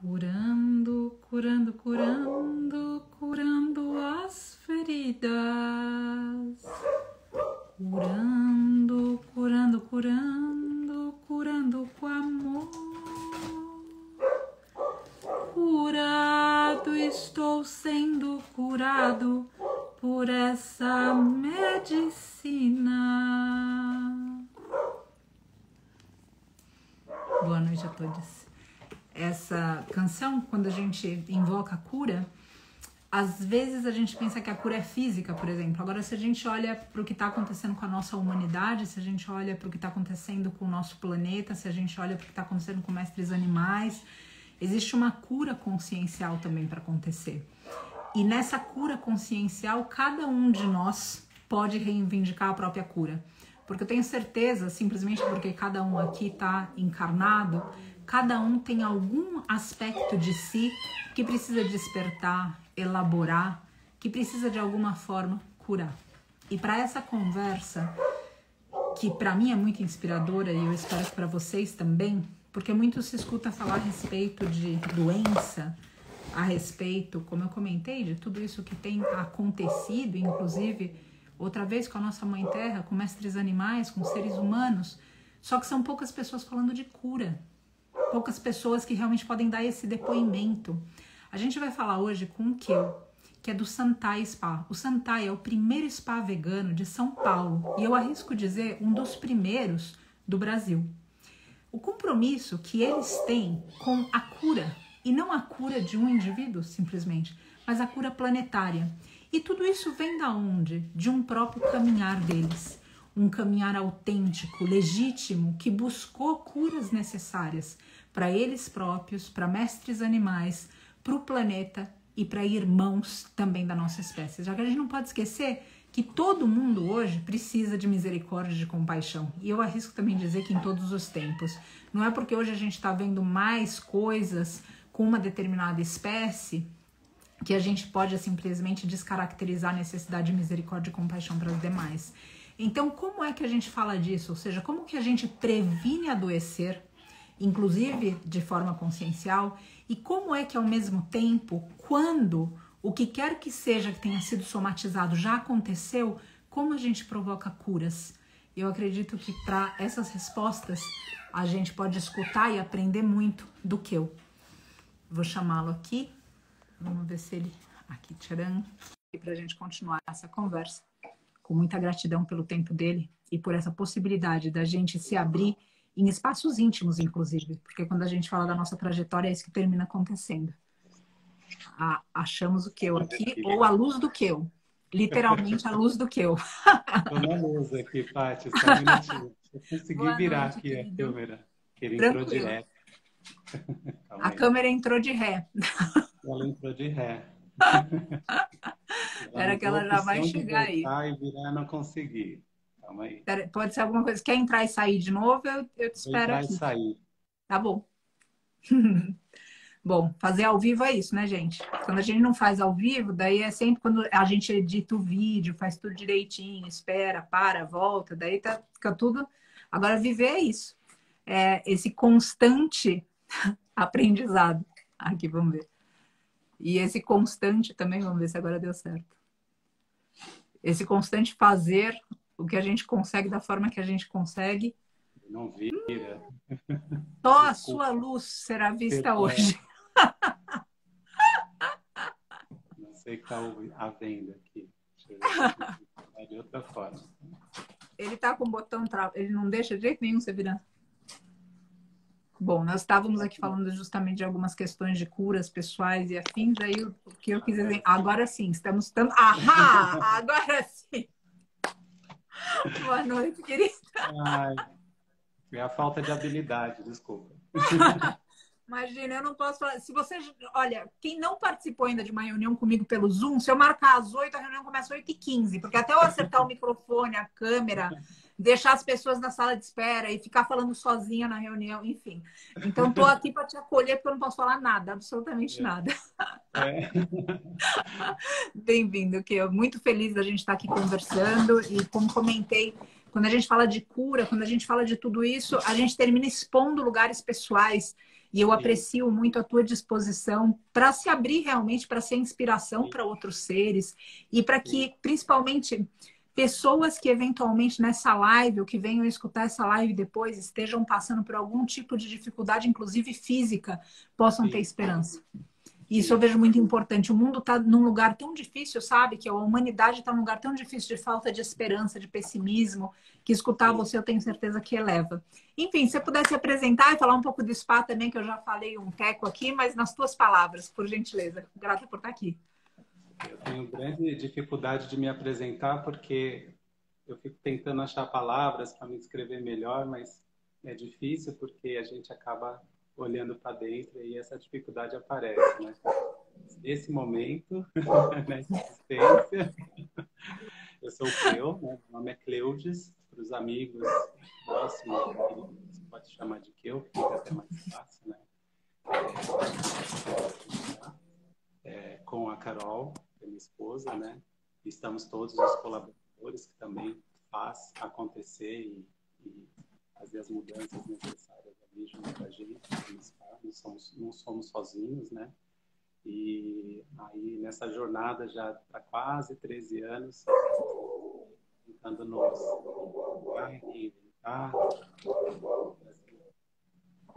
Curando, curando, curando, curando as feridas. Curando, curando, curando, curando com amor. Curado, estou sendo curado por essa medicina. Boa noite a todos. Essa canção, quando a gente invoca a cura, às vezes a gente pensa que a cura é física, por exemplo. Agora, se a gente olha para o que está acontecendo com a nossa humanidade, se a gente olha para o que está acontecendo com o nosso planeta, se a gente olha para o que está acontecendo com mestres animais, existe uma cura consciencial também para acontecer. E nessa cura consciencial, cada um de nós pode reivindicar a própria cura. Porque eu tenho certeza, simplesmente porque cada um aqui está encarnado, cada um tem algum aspecto de si que precisa despertar, elaborar, que precisa de alguma forma curar. E para essa conversa, que para mim é muito inspiradora e eu espero que para vocês também, porque muito se escuta falar a respeito de doença, a respeito, como eu comentei, de tudo isso que tem acontecido, inclusive outra vez com a nossa Mãe Terra, com mestres animais, com seres humanos, só que são poucas pessoas falando de cura. Poucas pessoas que realmente podem dar esse depoimento. A gente vai falar hoje com o Keu, que é do Santai Spa. O Santai é o primeiro spa vegano de São Paulo e eu arrisco dizer um dos primeiros do Brasil. O compromisso que eles têm com a cura, e não a cura de um indivíduo simplesmente, mas a cura planetária. E tudo isso vem da onde? De um próprio caminhar deles. Um caminhar autêntico, legítimo, que buscou curas necessárias para eles próprios, para mestres animais, para o planeta e para irmãos também da nossa espécie. Já que a gente não pode esquecer que todo mundo hoje precisa de misericórdia e de compaixão. E eu arrisco também dizer que em todos os tempos. Não é porque hoje a gente está vendo mais coisas com uma determinada espécie que a gente pode simplesmente descaracterizar a necessidade de misericórdia e compaixão para os demais. Então, como é que a gente fala disso? Ou seja, como que a gente previne adoecer, inclusive de forma consciencial, e como é que ao mesmo tempo, quando o que quer que seja que tenha sido somatizado já aconteceu, como a gente provoca curas? Eu acredito que para essas respostas a gente pode escutar e aprender muito do Keu. Vou chamá-lo aqui, vamos ver se ele... Aqui, tcharam, para a gente continuar essa conversa. Com muita gratidão pelo tempo dele e por essa possibilidade da gente se abrir em espaços íntimos, inclusive, porque quando a gente fala da nossa trajetória é isso que termina acontecendo. Achamos o Keu aqui, ou a luz do Keu. Literalmente a luz do Keu. Estou na luz aqui, Paty, só um minutinho. Eu consegui Boa virar noite, aqui querido. a câmera, que ele Tranquilo. entrou direto. A câmera entrou de ré. Ela entrou de ré. Espera que ela já vai chegar aí. E virar, não consegui. Calma aí. Pode ser alguma coisa. Quer entrar e sair de novo? Eu te espero aqui. Entrar e sair. Tá bom. Bom, fazer ao vivo é isso, né, gente? Quando a gente não faz ao vivo, daí é sempre quando a gente edita o vídeo, faz tudo direitinho, espera, para, volta, daí fica tudo... Agora, viver é isso. É esse constante aprendizado. Aqui, vamos ver. E esse constante também, vamos ver se agora deu certo. Esse constante fazer o que a gente consegue da forma que a gente consegue. Não vira. Só a sua luz será vista hoje. Não sei que está a venda aqui. Deixa eu ver de outra forma. Ele tá com o botão trava. Ele não deixa de jeito nenhum você virar. Bom, nós estávamos aqui falando justamente de algumas questões de curas pessoais e afins. Aí o que eu quis dizer, agora sim, estamos... Ahá! Agora sim! Boa noite, querida. Ai, é a falta de habilidade, desculpa. Imagina, eu não posso falar. Se você... Olha, quem não participou ainda de uma reunião comigo pelo Zoom, se eu marcar às 8, a reunião começa às 8h15. Porque até eu acertar o microfone, a câmera, deixar as pessoas na sala de espera e ficar falando sozinha na reunião, enfim. Então, estou aqui para te acolher, porque eu não posso falar nada, absolutamente nada. Bem-vindo, que eu muito feliz da gente estar aqui conversando. E como comentei, quando a gente fala de cura, quando a gente fala de tudo isso, a gente termina expondo lugares pessoais E eu sim, aprecio muito a tua disposição para se abrir realmente, para ser inspiração sim, para outros seres e para sim, que, principalmente, pessoas que eventualmente nessa live ou que venham escutar essa live depois estejam passando por algum tipo de dificuldade, inclusive física, possam ter sim, esperança. Isso eu sim, vejo muito importante. O mundo está num lugar tão difícil, sabe? Que a humanidade está num lugar tão difícil de falta de esperança, de pessimismo, que escutar sim. você eu tenho certeza que eleva. Enfim, se você pudesse apresentar e falar um pouco do spa também, que eu já falei um teco aqui, mas nas tuas palavras, por gentileza. Grata por estar aqui. Eu tenho grande dificuldade de me apresentar porque eu fico tentando achar palavras para me descrever melhor, mas é difícil porque a gente acaba olhando para dentro e essa dificuldade aparece, né? Nesse momento, nessa existência, eu sou o Cleo, né? Meu nome é Cleudes, para os amigos próximos, queridos, pode chamar de Cleo, que fica até mais fácil, né? Com a Carol, que é minha esposa, né? E estamos todos os colaboradores que também faz acontecer e fazer as mudanças necessárias ali junto com a gente, não somos sozinhos, né? E aí, nessa jornada já há quase 13 anos, tentando nos reinventar,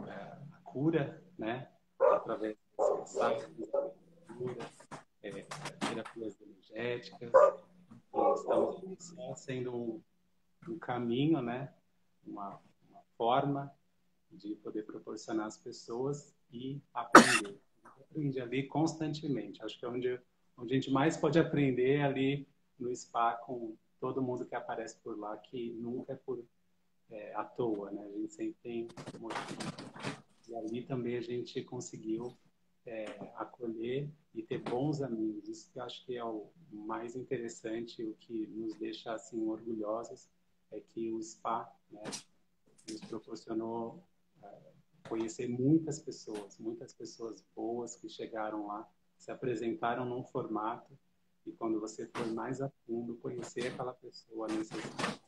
a cura, né? Através das massagens, cura, terapias energéticas. E estamos aqui só sendo um caminho, né? Uma forma de poder proporcionar às pessoas e aprender. Aprende ali constantemente. Acho que é onde a gente mais pode aprender é ali no spa com todo mundo que aparece por lá, que nunca é à toa, né? A gente sempre tem motivo. E ali também a gente conseguiu acolher e ter bons amigos. Isso que eu acho que é o mais interessante, o que nos deixa assim orgulhosos, é que o spa, né, nos proporcionou conhecer muitas pessoas boas que chegaram lá, se apresentaram num formato e quando você foi mais a fundo conhecer aquela pessoa, a necessidade,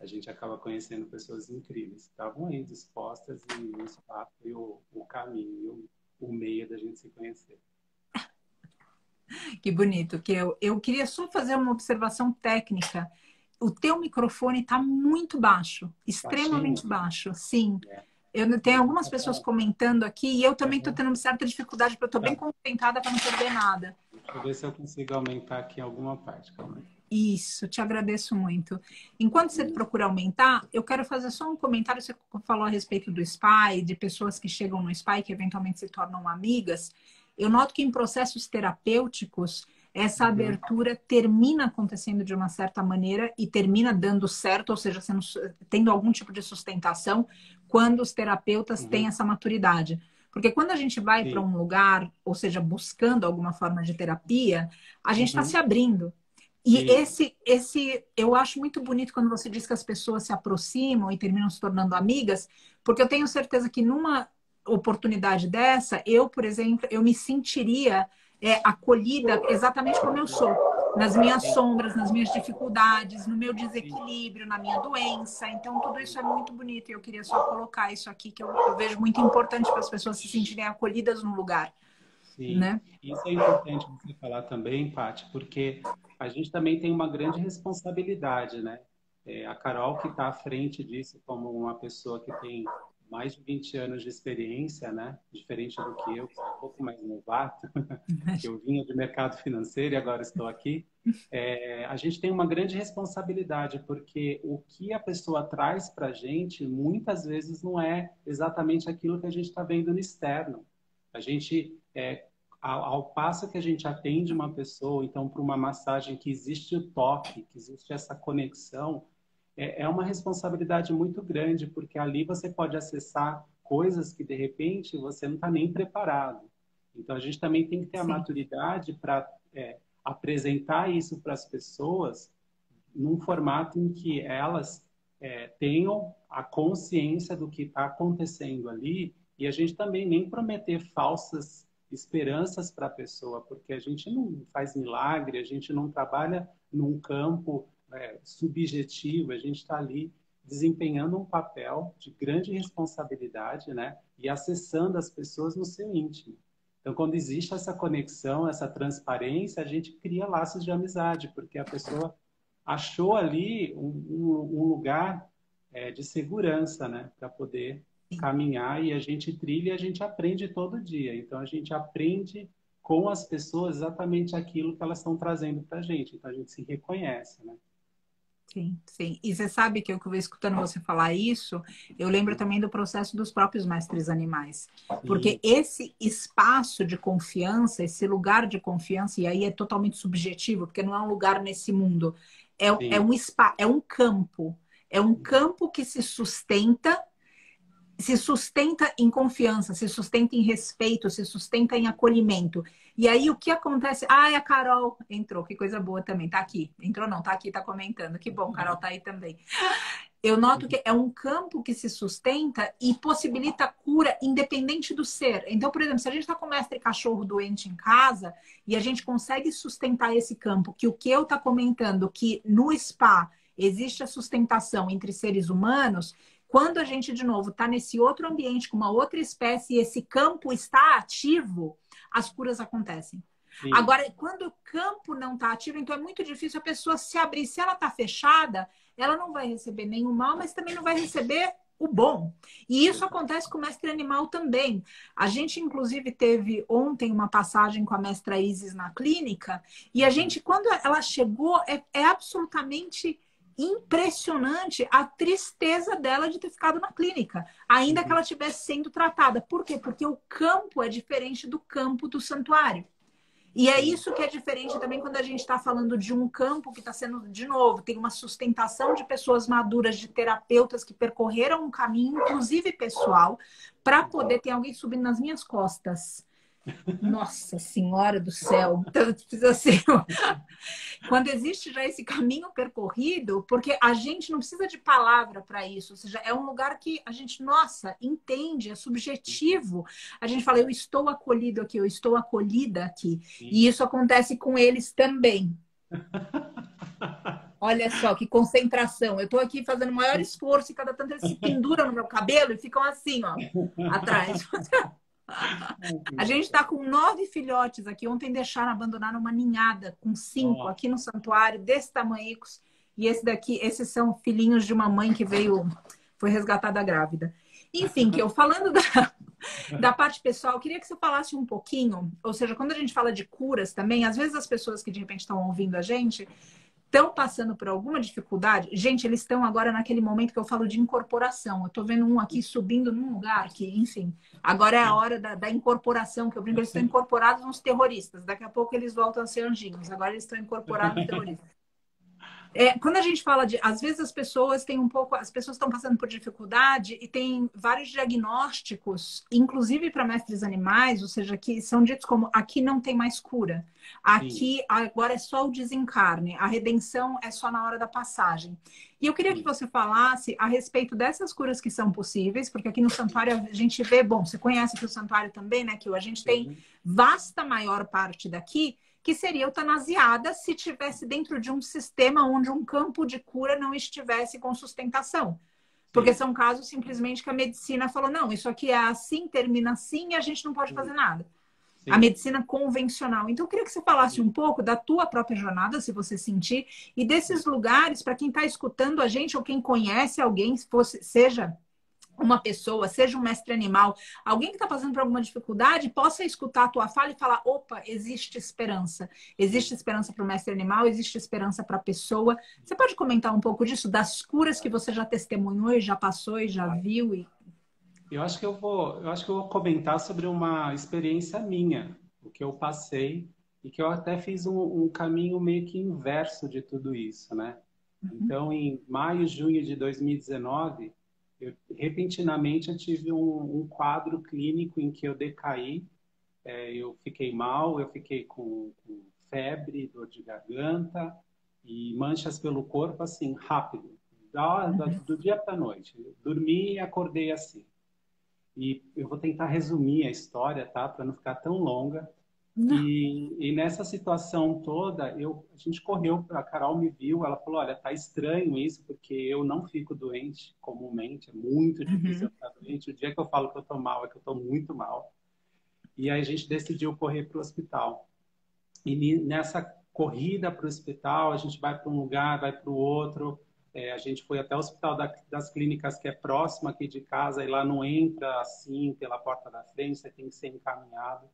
a gente acaba conhecendo pessoas incríveis. Estavam aí dispostas e o espaço foi o caminho, o meio da gente se conhecer. Que bonito. Que eu queria só fazer uma observação técnica. O teu microfone está muito baixo, Baixinho? extremamente baixo. Sim. É. Eu tenho Vou algumas tentar pessoas falar. comentando aqui e eu também estou Uhum. tendo uma certa dificuldade, porque eu estou bem Tá. concentrada para não perder nada. Deixa eu ver se eu consigo aumentar aqui em alguma parte. Calma aí. Isso, te agradeço muito. Enquanto você procura aumentar, eu quero fazer só um comentário. Você falou a respeito do spa e de pessoas que chegam no spa e que eventualmente se tornam amigas. Eu noto que em processos terapêuticos, essa Uhum. abertura termina acontecendo de uma certa maneira e termina dando certo, ou seja, tendo algum tipo de sustentação, quando os terapeutas têm Uhum. essa maturidade. Porque quando a gente vai para Sim. um lugar, ou seja, buscando alguma forma de terapia, a gente está se Uhum. abrindo. E Sim. eu acho muito bonito quando você diz que as pessoas se aproximam e terminam se tornando amigas, porque eu tenho certeza que numa oportunidade dessa, eu, por exemplo, eu me sentiria acolhida exatamente como eu sou, nas minhas Sim. sombras, nas minhas dificuldades, no meu Sim. desequilíbrio, na minha doença. Então, tudo isso é muito bonito e eu queria só colocar isso aqui, que eu vejo muito importante para as pessoas se sentirem acolhidas no lugar, Sim, né? isso é importante você falar também, Paty, porque a gente também tem uma grande responsabilidade, né? A Carol, que está à frente disso como uma pessoa que tem mais de 20 anos de experiência, né? Diferente do que eu, que sou um pouco mais novato, que eu vinha de mercado financeiro e agora estou aqui. A gente tem uma grande responsabilidade, porque o que a pessoa traz para a gente, muitas vezes não é exatamente aquilo que a gente está vendo no externo. A gente, ao passo que a gente atende uma pessoa, então, para uma massagem que existe o toque, que existe essa conexão, é uma responsabilidade muito grande, porque ali você pode acessar coisas que, de repente, você não está nem preparado. Então, a gente também tem que ter a Sim, maturidade para apresentar isso para as pessoas num formato em que elas tenham a consciência do que está acontecendo ali e a gente também nem prometer falsas esperanças para a pessoa, porque a gente não faz milagre, a gente não trabalha num campo subjetivo, a gente está ali desempenhando um papel de grande responsabilidade, né? E acessando as pessoas no seu íntimo. Então, quando existe essa conexão, essa transparência, a gente cria laços de amizade, porque a pessoa achou ali um lugar de segurança, né? Para poder caminhar, e a gente trilha e a gente aprende todo dia. Então, a gente aprende com as pessoas exatamente aquilo que elas estão trazendo para a gente. Então, a gente se reconhece, né? Sim, sim. E você sabe que eu vou escutando você falar isso, eu lembro também do processo dos próprios mestres animais. Porque Sim, esse espaço de confiança, esse lugar de confiança, e aí é totalmente subjetivo, porque não é um lugar nesse mundo, é sim. um spa, é um campo. É um campo que se sustenta em confiança, se sustenta em respeito, se sustenta em acolhimento. E aí o que acontece? Ah, a Carol entrou, que coisa boa também, tá aqui. Entrou não, tá aqui, tá comentando. Que bom, Carol tá aí também. Eu noto que é um campo que se sustenta e possibilita cura independente do ser. Então, por exemplo, se a gente está com o mestre cachorro doente em casa e a gente consegue sustentar esse campo, que o que eu tá comentando, que no spa existe a sustentação entre seres humanos, quando a gente, de novo, está nesse outro ambiente com uma outra espécie e esse campo está ativo, as curas acontecem. Sim. Agora, quando o campo não está ativo, então é muito difícil a pessoa se abrir. Se ela está fechada, ela não vai receber nenhum mal, mas também não vai receber o bom. E isso acontece com o mestre animal também. A gente, inclusive, teve ontem uma passagem com a mestra Isis na clínica, e a Uhum. gente, quando ela chegou, é absolutamente impressionante a tristeza dela de ter ficado na clínica, ainda que ela Uhum. estivesse sendo tratada. Por quê? Porque o campo é diferente do campo do santuário. E é Sim. isso que é diferente também quando a gente está falando de um campo que está sendo, de novo, tem uma sustentação de pessoas maduras, de terapeutas que percorreram um caminho, inclusive pessoal, para poder ter alguém subindo nas minhas costas. Nossa Senhora do céu! Então, precisa ser. Quando existe já esse caminho percorrido, porque a gente não precisa de palavra para isso, ou seja, é um lugar que a gente, nossa, entende, é subjetivo. A gente fala, eu estou acolhido aqui, eu estou acolhida aqui. Sim. E isso acontece com eles também. Olha só que concentração. Eu estou aqui fazendo o maior esforço e cada tanto eles se penduram no meu cabelo e ficam assim, ó, atrás. Ai, que A gente engraçado. está com 9 filhotes aqui. Ontem deixaram abandonar uma ninhada com 5 Nossa. aqui no santuário, desse tamanhicos. E esse daqui, esses são filhinhos de uma mãe que veio, foi resgatada grávida. Enfim, que eu falando da parte pessoal, eu queria que você falasse um pouquinho, ou seja, quando a gente fala de curas também, às vezes as pessoas que de repente estão ouvindo a gente estão passando por alguma dificuldade. Gente, eles estão agora naquele momento que eu falo de incorporação. Eu estou vendo um aqui subindo num lugar que, enfim, agora é a hora da incorporação, que eu brinco, eles estão incorporados nos terroristas. Daqui a pouco eles voltam a ser anjinhos. Agora eles estão incorporados nos terroristas. Quando a gente fala de, às vezes as pessoas têm um pouco, as pessoas estão passando por dificuldade e tem vários diagnósticos, inclusive para mestres animais, ou seja, que são ditos como aqui não tem mais cura, Sim, aqui agora é só o desencarne, a redenção é só na hora da passagem. E eu queria que sim, você falasse a respeito dessas curas que são possíveis, porque aqui no santuário a gente vê, bom, você conhece aqui o santuário também, né, que a gente tem sim, vasta maior parte daqui que seria eutanasiada se tivesse dentro de um sistema onde um campo de cura não estivesse com sustentação. Porque sim, são casos simplesmente que a medicina falou, não, isso aqui é assim, termina assim e a gente não pode sim, fazer nada. A sim, medicina convencional. Então, eu queria que você falasse sim, um pouco da tua própria jornada, se você sentir, e desses lugares, para quem está escutando a gente ou quem conhece alguém, se fosse, seja uma pessoa, seja um mestre animal, alguém que está passando por alguma dificuldade, possa escutar a tua fala e falar: opa, existe esperança. sim. Existe esperança para o mestre animal, existe esperança para a pessoa. Você pode comentar um pouco disso, das curas que você já testemunhou e já passou e já viu? Eu acho que eu vou comentar sobre uma experiência minha, o que eu passei e que eu até fiz um caminho meio que inverso de tudo isso, né? Então, em maio, junho de 2019, repentinamente eu tive um quadro clínico em que eu decaí, eu fiquei mal, eu fiquei com febre, dor de garganta e manchas pelo corpo, assim, rápido, do dia para a noite. Eu dormi e acordei assim. E eu vou tentar resumir a história, tá? Para não ficar tão longa. Não. E nessa situação toda, a gente correu, a Carol me viu, ela falou, olha, tá estranho isso, porque eu não fico doente comumente, é muito difícil eu Uhum. ficar doente. O dia que eu falo que eu tô mal, é que eu tô muito mal. E aí a gente decidiu correr para o hospital. E nessa corrida para o hospital, a gente vai para um lugar, vai para o outro. A gente foi até o Hospital das Clínicas, que é próximo aqui de casa, e lá não entra assim pela porta da frente, você tem que ser encaminhado.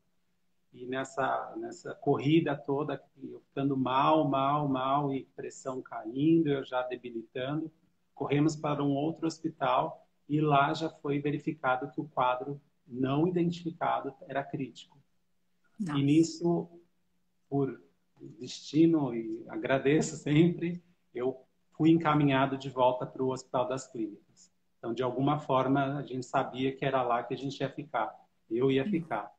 E nessa corrida toda, eu ficando mal, mal, mal, e pressão caindo, eu já debilitando, corremos para um outro hospital e lá já foi verificado que o quadro não identificado era crítico. E Nossa. nisso, por destino, e agradeço sempre, eu fui encaminhado de volta para o Hospital das Clínicas. Então, de alguma forma, a gente sabia que era lá que a gente ia ficar. Eu ia ficar.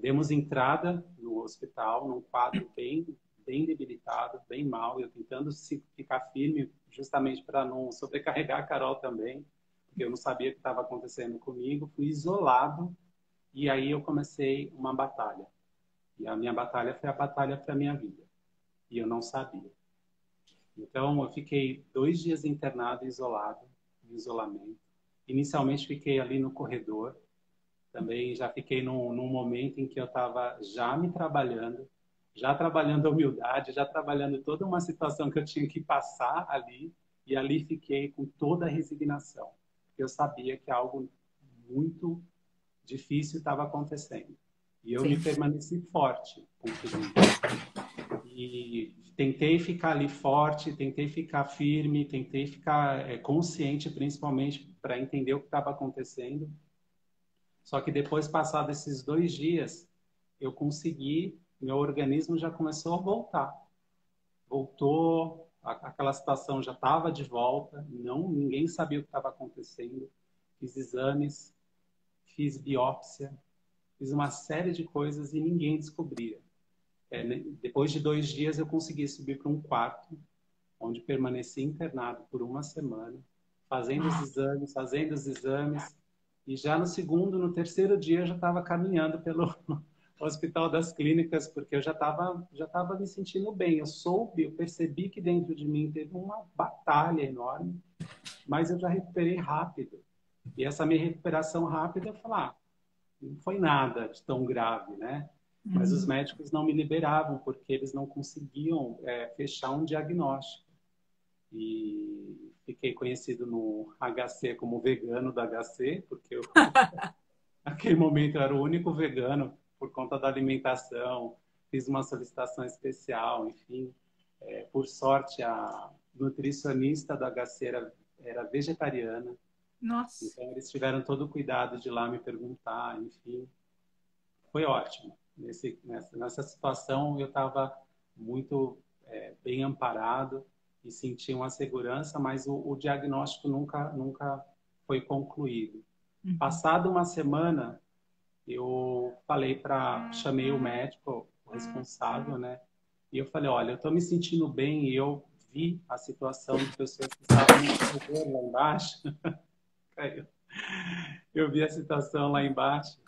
Demos entrada no hospital, num quadro bem debilitado, bem mal, eu tentando ficar firme, justamente para não sobrecarregar a Carol também, porque eu não sabia o que estava acontecendo comigo, fui isolado, e aí eu comecei uma batalha. E a minha batalha foi a batalha para a minha vida, e eu não sabia. Então, eu fiquei 2 dias internado, isolado, em isolamento. Inicialmente, fiquei ali no corredor, também já fiquei num momento em que eu estava já trabalhando a humildade, já trabalhando toda uma situação que eu tinha que passar ali, e ali fiquei com toda a resignação. Eu sabia que algo muito difícil estava acontecendo. E eu me Sim. permaneci forte com tudo isso. E tentei ficar ali forte, tentei ficar firme, tentei ficar consciente, principalmente, para entender o que estava acontecendo. Só que depois, passados esses 2 dias, eu consegui, meu organismo já começou a voltar. Voltou, aquela situação já estava de volta, não, ninguém sabia o que estava acontecendo. Fiz exames, fiz biópsia, fiz uma série de coisas e ninguém descobria. Depois de 2 dias, eu consegui subir para um quarto, onde permaneci internado por uma semana, fazendo os exames, e já no segundo, no terceiro dia, eu já estava caminhando pelo Hospital das Clínicas, porque eu já tava me sentindo bem. Eu percebi que dentro de mim teve uma batalha enorme, mas eu já recuperei rápido. E essa minha recuperação rápida, eu falei, não foi nada de tão grave, né? Mas os Uhum. médicos não me liberavam, porque eles não conseguiam fechar um diagnóstico. E fiquei conhecido no HC como vegano do HC, porque naquele momento eu era o único vegano por conta da alimentação. Fiz uma solicitação especial, enfim. Por sorte, a nutricionista do HC era vegetariana, Nossa. então eles tiveram todo o cuidado de ir lá me perguntar, enfim. Foi ótimo. Nessa situação, eu estava muito bem amparado e sentia uma segurança, mas o diagnóstico nunca foi concluído. Uhum. Passada uma semana, chamei o médico, o responsável, né? E eu falei, olha, eu estou me sentindo bem e eu vi a situação de pessoas que estavam no corredor lá embaixo. Eu vi a situação lá embaixo.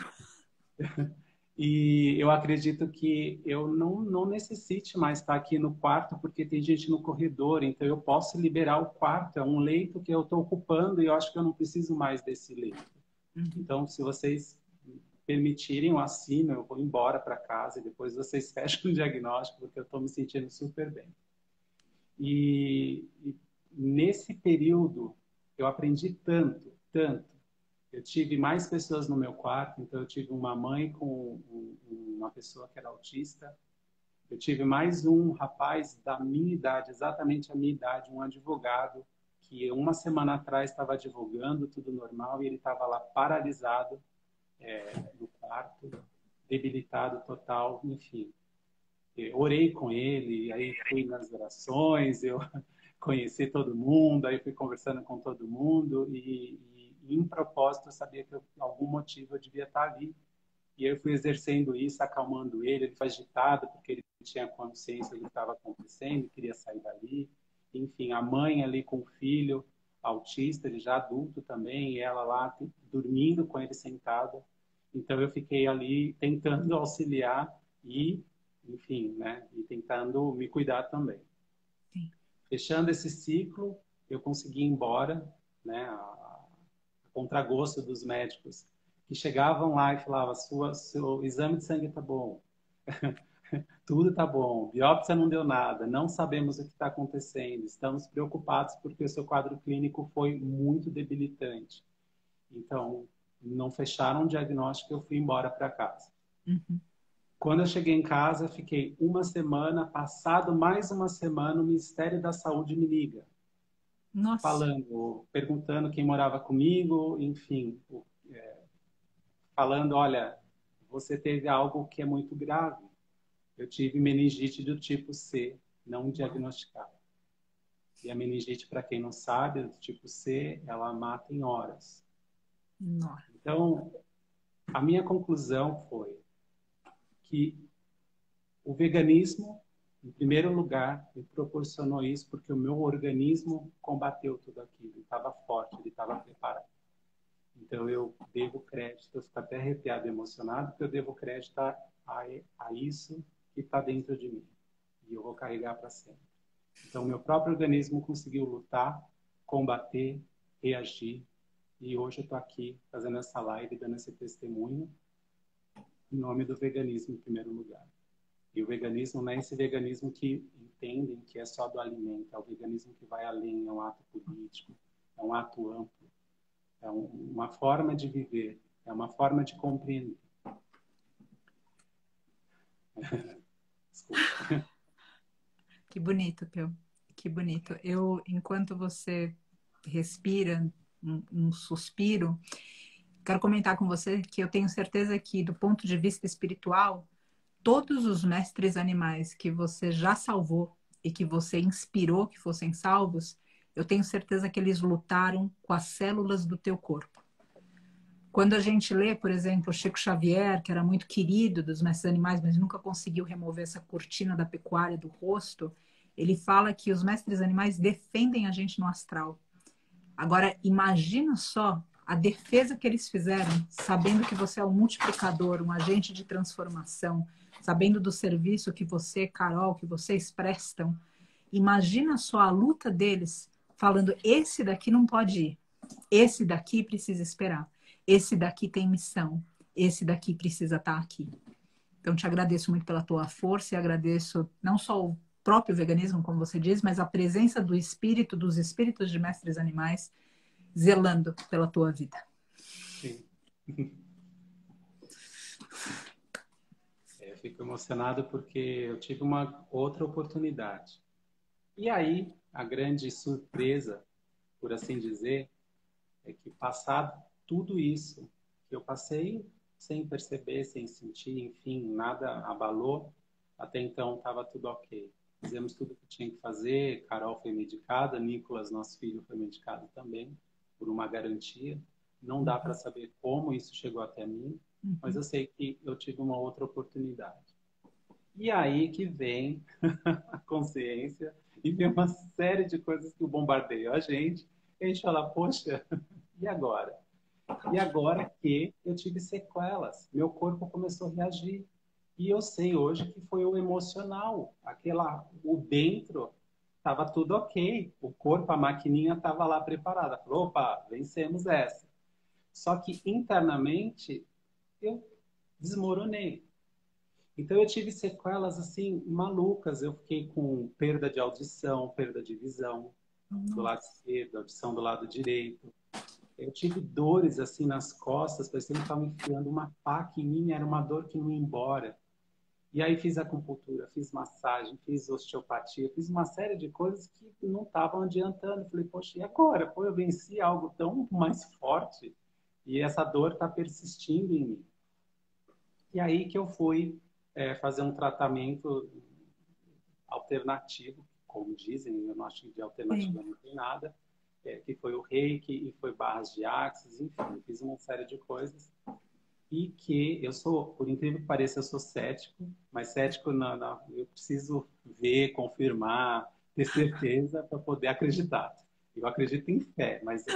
E eu acredito que eu não necessite mais estar aqui no quarto, porque tem gente no corredor, então eu posso liberar o quarto. É um leito que eu estou ocupando e eu acho que eu não preciso mais desse leito. Uhum. Então, se vocês permitirem, eu assino, eu vou embora para casa e depois vocês fecham o diagnóstico, porque eu estou me sentindo super bem. E nesse período, eu aprendi tanto, tanto. Eu tive mais pessoas no meu quarto, então eu tive uma mãe com uma pessoa que era autista. Eu tive mais um rapaz da minha idade, exatamente a minha idade, um advogado, que uma semana atrás estava advogando, tudo normal, e ele estava lá paralisado no quarto, debilitado total, enfim. Eu orei com ele, aí fui nas orações, eu conheci todo mundo, aí fui conversando com todo mundo e em propósito eu sabia que por algum motivo eu devia estar ali. E eu fui exercendo isso, acalmando ele foi agitado porque ele tinha consciência do que estava acontecendo, queria sair dali. Enfim, a mãe ali com o filho autista, ele já adulto também, e ela lá dormindo com ele sentada. Então eu fiquei ali tentando auxiliar e, enfim, né? E tentando me cuidar também. Sim. Fechando esse ciclo, eu consegui ir embora, né? A contragosto dos médicos que chegavam lá e falavam: seu exame de sangue tá bom, tudo tá bom, biópsia não deu nada, não sabemos o que está acontecendo, estamos preocupados porque o seu quadro clínico foi muito debilitante. Então, não fecharam o diagnóstico, eu fui embora para casa. Uhum. Quando eu cheguei em casa, fiquei uma semana, passado mais uma semana, o Ministério da Saúde me liga, Nossa. falando, perguntando quem morava comigo, enfim, falando, olha, você teve algo que é muito grave. Eu tive meningite do tipo C, não diagnosticada. E a meningite, para quem não sabe, do tipo C, ela mata em horas. Nossa. Então, a minha conclusão foi que o veganismo, em primeiro lugar, me proporcionou isso porque o meu organismo combateu tudo aquilo. Ele estava forte, ele estava preparado. Então, eu devo crédito, eu fico até arrepiado e emocionado, porque eu devo crédito a isso que está dentro de mim. E eu vou carregar para sempre. Então, meu próprio organismo conseguiu lutar, combater, reagir. E hoje eu estou aqui fazendo essa live, dando esse testemunho, em nome do veganismo em primeiro lugar. E o veganismo não é esse veganismo que entendem que é só do alimento, é o veganismo que vai além, é um ato político, é um ato amplo, é uma forma de viver, é uma forma de compreender. Desculpa. Que bonito, Peu. Que bonito. Eu, enquanto você respira um suspiro, quero comentar com você que eu tenho certeza que, do ponto de vista espiritual, todos os mestres animais que você já salvou e que você inspirou que fossem salvos, eu tenho certeza que eles lutaram com as células do teu corpo. Quando a gente lê, por exemplo, Chico Xavier, que era muito querido dos mestres animais, mas nunca conseguiu remover essa cortina da pecuária do rosto, ele fala que os mestres animais defendem a gente no astral. Agora, imagina só a defesa que eles fizeram, sabendo que você é um multiplicador, um agente de transformação, sabendo do serviço que você, Carol, que vocês prestam. Imagina só a luta deles, falando: esse daqui não pode ir, esse daqui precisa esperar, esse daqui tem missão, esse daqui precisa estar aqui. Então, te agradeço muito pela tua força e agradeço não só o próprio veganismo, como você diz, mas a presença do espírito, dos espíritos de mestres animais, zelando pela tua vida. Sim. Eu fico emocionado porque eu tive uma outra oportunidade. E aí, a grande surpresa, por assim dizer, é que passado tudo isso que eu passei sem perceber, sem sentir, enfim, nada abalou, até então estava tudo ok. Fizemos tudo o que tinha que fazer, Carol foi medicada, Nicolas, nosso filho, foi medicado também, por uma garantia. Não dá para saber como isso chegou até mim, mas eu sei que eu tive uma outra oportunidade. E aí que vem a consciência e vem uma série de coisas que bombardeiam a gente. E a gente fala, poxa, e agora? E agora que eu tive sequelas, meu corpo começou a reagir. E eu sei hoje que foi o emocional, o dentro estava tudo ok, o corpo, a maquininha estava lá preparada. Falou, opa, vencemos essa. Só que internamente eu desmoronei. Então eu tive sequelas assim malucas. Eu fiquei com perda de audição, perda de visão do lado esquerdo, audição do lado direito. Eu tive dores assim nas costas, parecia que estava enfiando uma faca em mim, era uma dor que não ia embora. E aí fiz acupuntura, fiz massagem, fiz osteopatia, fiz uma série de coisas que não estavam adiantando. Falei, poxa, e agora? Pô, eu venci algo tão mais forte e essa dor está persistindo em mim. E aí que eu fui fazer um tratamento alternativo, como dizem, eu não acho que de alternativa não tem nada, que foi o reiki e foi barras de axis, enfim, fiz uma série de coisas. E que eu sou, por incrível que pareça, eu sou cético, mas cético eu preciso ver, confirmar, ter certeza para poder acreditar. Eu acredito em fé, mas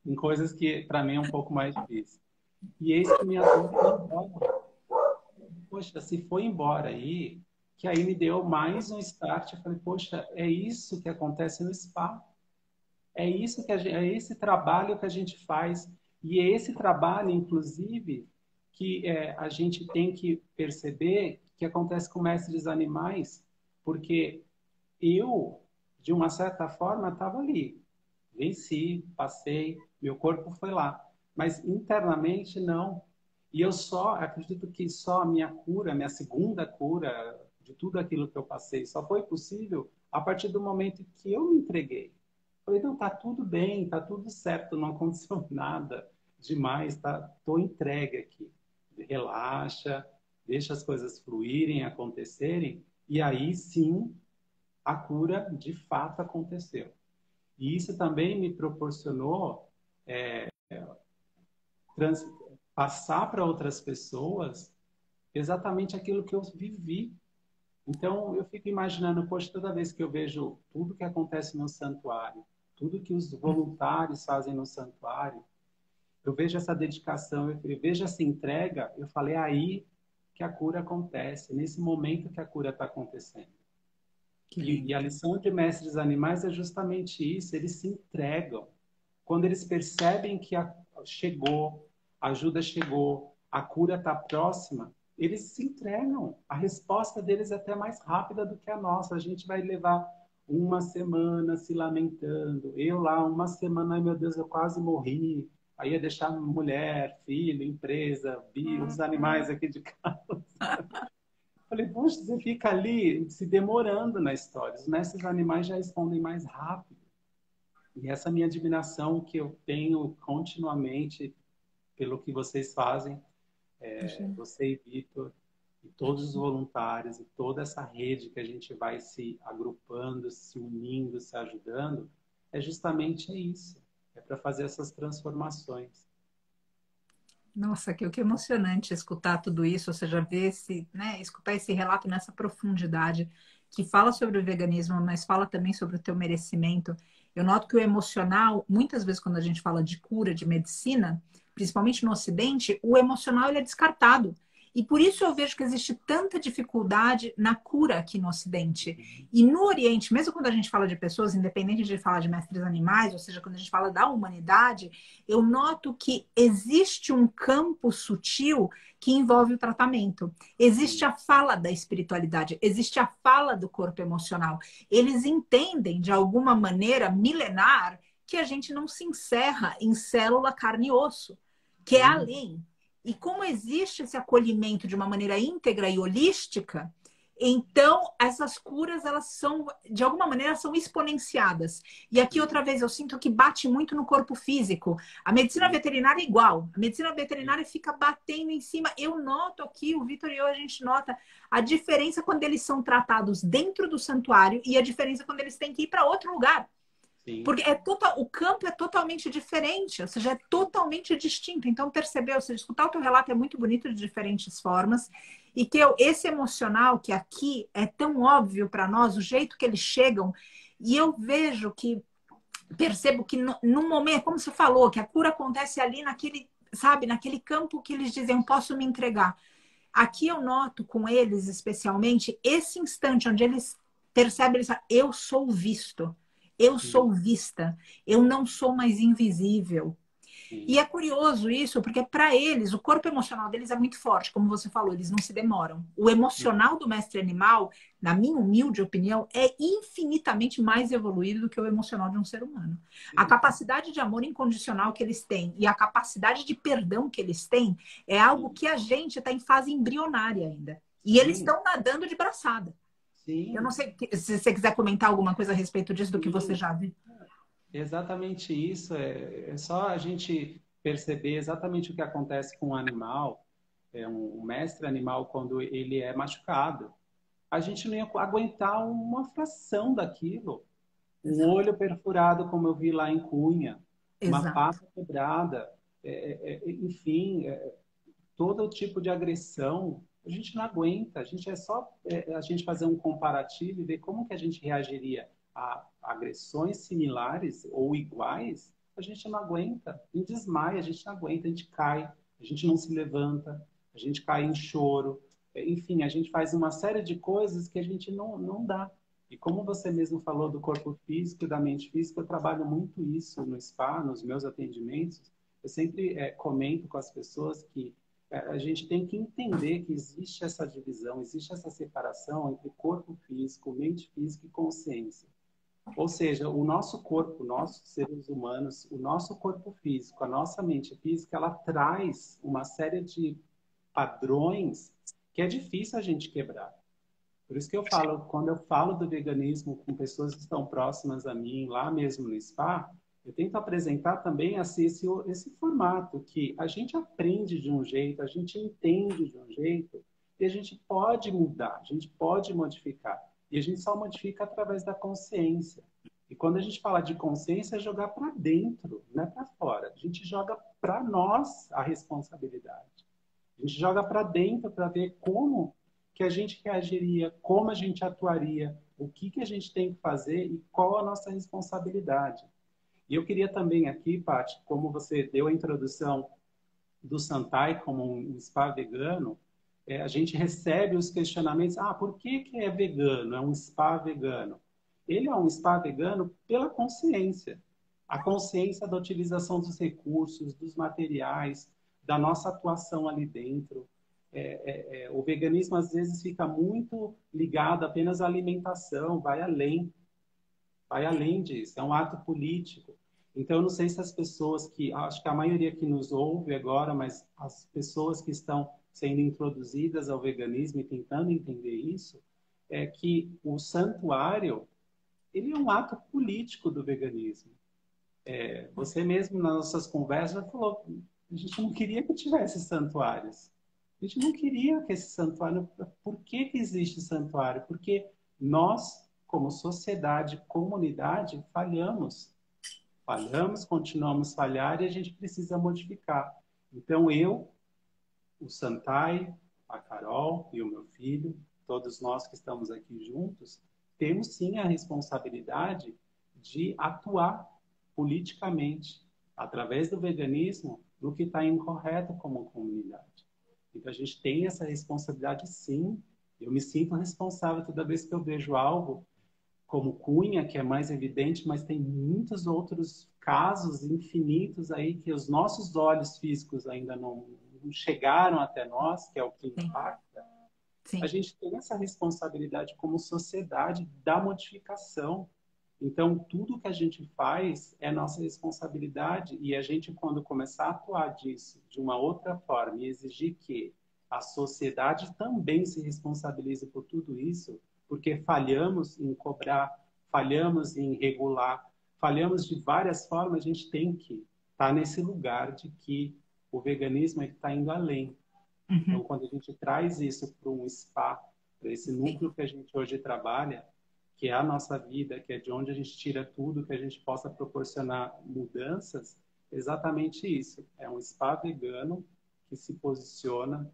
em coisas que para mim é um pouco mais difícil. E eis que minha dor foi embora. Poxa, poxa, se foi embora aí, que aí me deu mais um start. Eu falei, poxa, é isso que acontece no spa. É isso que é esse trabalho que a gente faz. E é esse trabalho, inclusive, que a gente tem que perceber que acontece com mestres animais, porque eu, de uma certa forma, estava ali. Venci, passei, meu corpo foi lá. Mas internamente, não. E eu só, acredito que só a minha cura, minha segunda cura de tudo aquilo que eu passei, só foi possível a partir do momento que eu me entreguei. Falei, não, tá tudo bem, tá tudo certo, não aconteceu nada demais, tá? Tô entregue aqui. Relaxa, deixa as coisas fluírem, acontecerem, e aí sim a cura de fato aconteceu. E isso também me proporcionou trans, passar para outras pessoas exatamente aquilo que eu vivi. Então, eu fico imaginando, poxa, toda vez que eu vejo tudo que acontece no santuário, tudo que os voluntários fazem no santuário, eu vejo essa dedicação, eu vejo essa entrega, eu falei, é aí que a cura acontece, nesse momento que a cura está acontecendo. Que E a lindo. lição de mestres animais é justamente isso, eles se entregam. Quando eles percebem que chegou, a ajuda chegou, a cura está próxima, eles se entregam. A resposta deles é até mais rápida do que a nossa. A gente vai levar uma semana se lamentando. Eu lá, uma semana, ai meu Deus, eu quase morri. Aí ia deixar mulher, filho, empresa, os animais aqui de casa. Falei, poxa, você fica ali se demorando na história. Os mestres animais já respondem mais rápido. E essa minha admiração que eu tenho continuamente pelo que vocês fazem, você e Vitor, e todos os voluntários, e toda essa rede que a gente vai se agrupando, se unindo, se ajudando, é justamente isso. É para fazer essas transformações. Nossa, que emocionante escutar tudo isso, ou seja, ver esse, né, escutar esse relato nessa profundidade, que fala sobre o veganismo, mas fala também sobre o teu merecimento. Eu noto que o emocional, muitas vezes quando a gente fala de cura, de medicina, principalmente no Ocidente, o emocional ele é descartado. E por isso eu vejo que existe tanta dificuldade na cura aqui no Ocidente. E no Oriente, mesmo quando a gente fala de pessoas, independente de falar de mestres animais, ou seja, quando a gente fala da humanidade, eu noto que existe um campo sutil que envolve o tratamento. Existe a fala da espiritualidade, existe a fala do corpo emocional. Eles entendem, de alguma maneira milenar, que a gente não se encerra em célula, carne e osso, que é além. E como existe esse acolhimento de uma maneira íntegra e holística, então essas curas, elas são, de alguma maneira, são exponenciadas. E aqui, outra vez, eu sinto que bate muito no corpo físico. A medicina veterinária é igual. A medicina veterinária fica batendo em cima. Eu noto aqui, o Vitor e eu, a gente nota a diferença quando eles são tratados dentro do santuário e a diferença quando eles têm que ir para outro lugar. Sim. Porque o campo é totalmente diferente, ou seja, é totalmente distinto. Então, perceber, ou seja, escutar o teu relato é muito bonito de diferentes formas. E que esse emocional, que aqui é tão óbvio para nós, o jeito que eles chegam, e eu vejo que, percebo que no momento, como você falou, que a cura acontece ali naquele, sabe, naquele campo que eles dizem, eu posso me entregar. Aqui eu noto com eles, especialmente, esse instante onde eles percebem, eles falam, eu sou visto. Eu sou vista, eu não sou mais invisível. E é curioso isso, porque para eles, o corpo emocional deles é muito forte, como você falou, eles não se demoram. O emocional do mestre animal, na minha humilde opinião, é infinitamente mais evoluído do que o emocional de um ser humano. A capacidade de amor incondicional que eles têm e a capacidade de perdão que eles têm é algo que a gente está em fase embrionária ainda. E eles estão nadando de braçada. Eu não Sim. sei se você quiser comentar alguma coisa a respeito disso, do que você já viu. Exatamente isso. É só a gente perceber exatamente o que acontece com um animal, um mestre animal, quando ele é machucado. A gente não ia aguentar uma fração daquilo. Um Exato. olho perfurado, como eu vi lá em Cunha, uma Exato. pata quebrada, enfim, todo tipo de agressão, a gente não aguenta. A gente é só a gente fazer um comparativo e ver como que a gente reagiria a agressões similares ou iguais. A gente não aguenta, a gente desmaia, a gente não aguenta, a gente cai, a gente não se levanta, a gente cai em choro. Enfim, a gente faz uma série de coisas que a gente não dá. E como você mesmo falou do corpo físico e da mente física, eu trabalho muito isso no spa, nos meus atendimentos. Eu sempre comento com as pessoas que a gente tem que entender que existe essa divisão, existe essa separação entre corpo físico, mente física e consciência. Ou seja, o nosso corpo, nós seres humanos, o nosso corpo físico, a nossa mente física, ela traz uma série de padrões que é difícil a gente quebrar. Por isso que eu falo, quando eu falo do veganismo com pessoas que estão próximas a mim, lá mesmo no spa, eu tento apresentar também assim, esse formato, que a gente aprende de um jeito, a gente entende de um jeito, e a gente pode mudar, a gente pode modificar. E a gente só modifica através da consciência. E quando a gente fala de consciência, é jogar para dentro, não é para fora. A gente joga para nós a responsabilidade. A gente joga para dentro para ver como que a gente reagiria, como a gente atuaria, o que a gente tem que fazer e qual a nossa responsabilidade. E eu queria também aqui, Paty, como você deu a introdução do Santai como um spa vegano, a gente recebe os questionamentos, por que é vegano, é um spa vegano? Ele é um spa vegano pela consciência. A consciência da utilização dos recursos, dos materiais, da nossa atuação ali dentro. O veganismo, às vezes, fica muito ligado apenas à alimentação, vai além disso, é um ato político. Então, eu não sei se as pessoas acho que a maioria que nos ouve agora, mas as pessoas que estão sendo introduzidas ao veganismo e tentando entender isso, é que o santuário, ele é um ato político do veganismo. Você mesmo, nas nossas conversas, já falou, a gente não queria que tivesse santuários. A gente não queria que esse santuário... Por que existe santuário? Porque nós, como sociedade, comunidade, falhamos. Falhamos, continuamos a falhar e a gente precisa modificar. Então, o Santai, a Carol e o meu filho, todos nós que estamos aqui juntos, temos sim a responsabilidade de atuar politicamente, através do veganismo, no que está incorreto como comunidade. Então, a gente tem essa responsabilidade, sim. Eu me sinto responsável toda vez que eu vejo algo como Cunha, que é mais evidente, mas tem muitos outros casos infinitos aí que os nossos olhos físicos ainda não chegaram até nós, que é o que impacta. Sim. A gente tem essa responsabilidade como sociedade da modificação. Então, tudo que a gente faz é nossa responsabilidade e a gente, quando começar a atuar disso de uma outra forma e exigir que a sociedade também se responsabilize por tudo isso, porque falhamos em cobrar, falhamos em regular, falhamos de várias formas, a gente tem que estar nesse lugar de que o veganismo está indo além. Então, quando a gente traz isso para um spa, para esse núcleo que a gente hoje trabalha, que é a nossa vida, que é de onde a gente tira tudo, que a gente possa proporcionar mudanças, exatamente isso. É um spa vegano que se posiciona,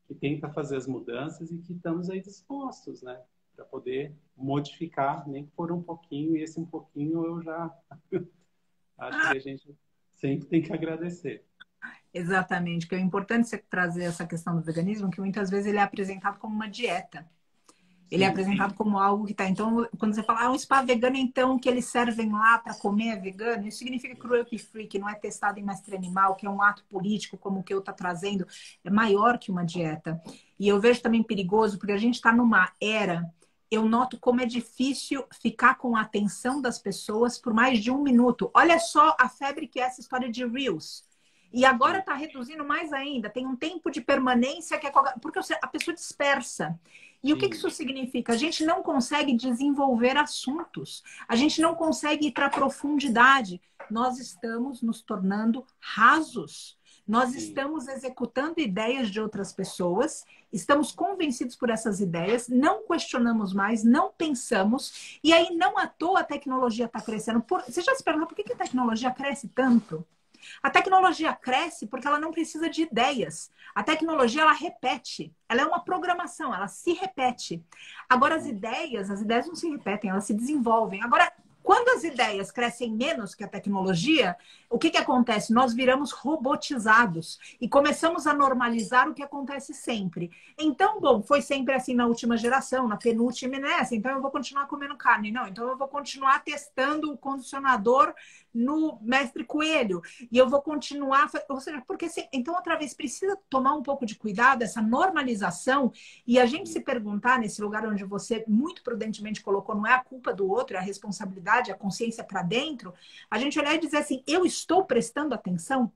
que tenta fazer as mudanças e que estamos aí dispostos, né? Para poder modificar, nem que for um pouquinho, e esse um pouquinho eu já acho que a gente sempre tem que agradecer. Exatamente, que é importante você trazer essa questão do veganismo, que muitas vezes ele é apresentado como uma dieta. Ele é apresentado como algo que tá... Então, quando você fala, um spa vegano, então, que eles servem lá para comer é vegano, isso significa cruelty free, que não é testado em mestre animal, que é um ato político, como o que eu tá trazendo, é maior que uma dieta. E eu vejo também perigoso, porque a gente está numa era, eu noto como é difícil ficar com a atenção das pessoas por mais de 1 minuto. Olha só a febre que é essa história de Reels. E agora está reduzindo mais ainda. Tem um tempo de permanência que é... Porque a pessoa dispersa. E o que isso significa? A gente não consegue desenvolver assuntos. A gente não consegue ir para a profundidade. Nós estamos nos tornando rasos. Nós estamos executando ideias de outras pessoas. Estamos convencidos por essas ideias. Não questionamos mais, não pensamos. E aí, não à toa, a tecnologia está crescendo. Você já se perguntou por que a tecnologia cresce tanto? A tecnologia cresce porque ela não precisa de ideias. A tecnologia, ela repete. Ela é uma programação, ela se repete. Agora, as ideias não se repetem, elas se desenvolvem. Agora, Quando as ideias crescem menos que a tecnologia, o que acontece? Nós viramos robotizados e começamos a normalizar o que acontece sempre. Então, bom, foi sempre assim na última geração, na penúltima e nessa. Então, eu vou continuar comendo carne. Não, então eu vou continuar testando o condicionador no Mestre Coelho. E eu vou continuar... Ou seja, porque... Então, outra vez, precisa tomar um pouco de cuidado, essa normalização, e a gente se perguntar, nesse lugar onde você muito prudentemente colocou, não é a culpa do outro, é a responsabilidade, a consciência para dentro, a gente olhar e dizer assim, eu estou prestando atenção?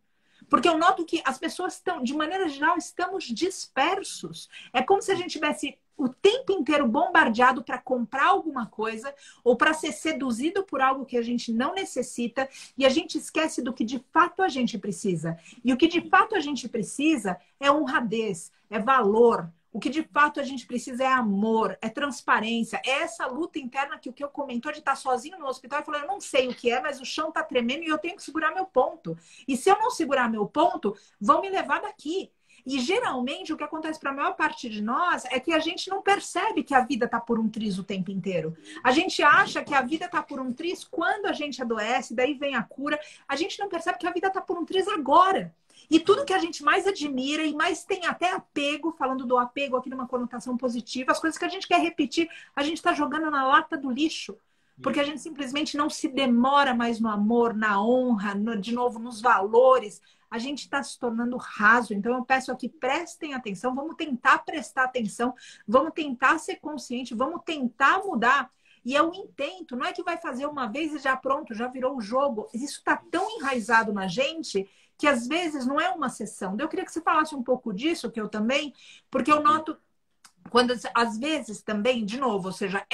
Porque eu noto que as pessoas estão, de maneira geral, estamos dispersos. É como se a gente tivesse o tempo inteiro bombardeado para comprar alguma coisa ou para ser seduzido por algo que a gente não necessita e a gente esquece do que de fato a gente precisa. E o que de fato a gente precisa é honradez, é valor. O que de fato a gente precisa é amor, é transparência, é essa luta interna que o que eu comentou de estar sozinho no hospital e falar, eu não sei o que é, mas o chão está tremendo e eu tenho que segurar meu ponto. E se eu não segurar meu ponto, vão me levar daqui. E geralmente o que acontece para a maior parte de nós é que a gente não percebe que a vida está por um triz o tempo inteiro. A gente acha que a vida está por um triz quando a gente adoece, daí vem a cura. A gente não percebe que a vida está por um triz agora. E tudo que a gente mais admira e mais tem até apego, falando do apego aqui numa conotação positiva, as coisas que a gente quer repetir, a gente está jogando na lata do lixo. Porque a gente simplesmente não se demora mais no amor, na honra, de novo, nos valores. A gente está se tornando raso. Então, eu peço aqui, prestem atenção, vamos tentar prestar atenção, vamos tentar ser consciente, vamos tentar mudar. E é o intento, não é que vai fazer uma vez e já pronto, já virou o jogo. Isso está tão enraizado na gente que às vezes não é uma sessão. Eu queria que você falasse um pouco disso, que eu também, porque eu noto quando às vezes também, de novo, ou seja,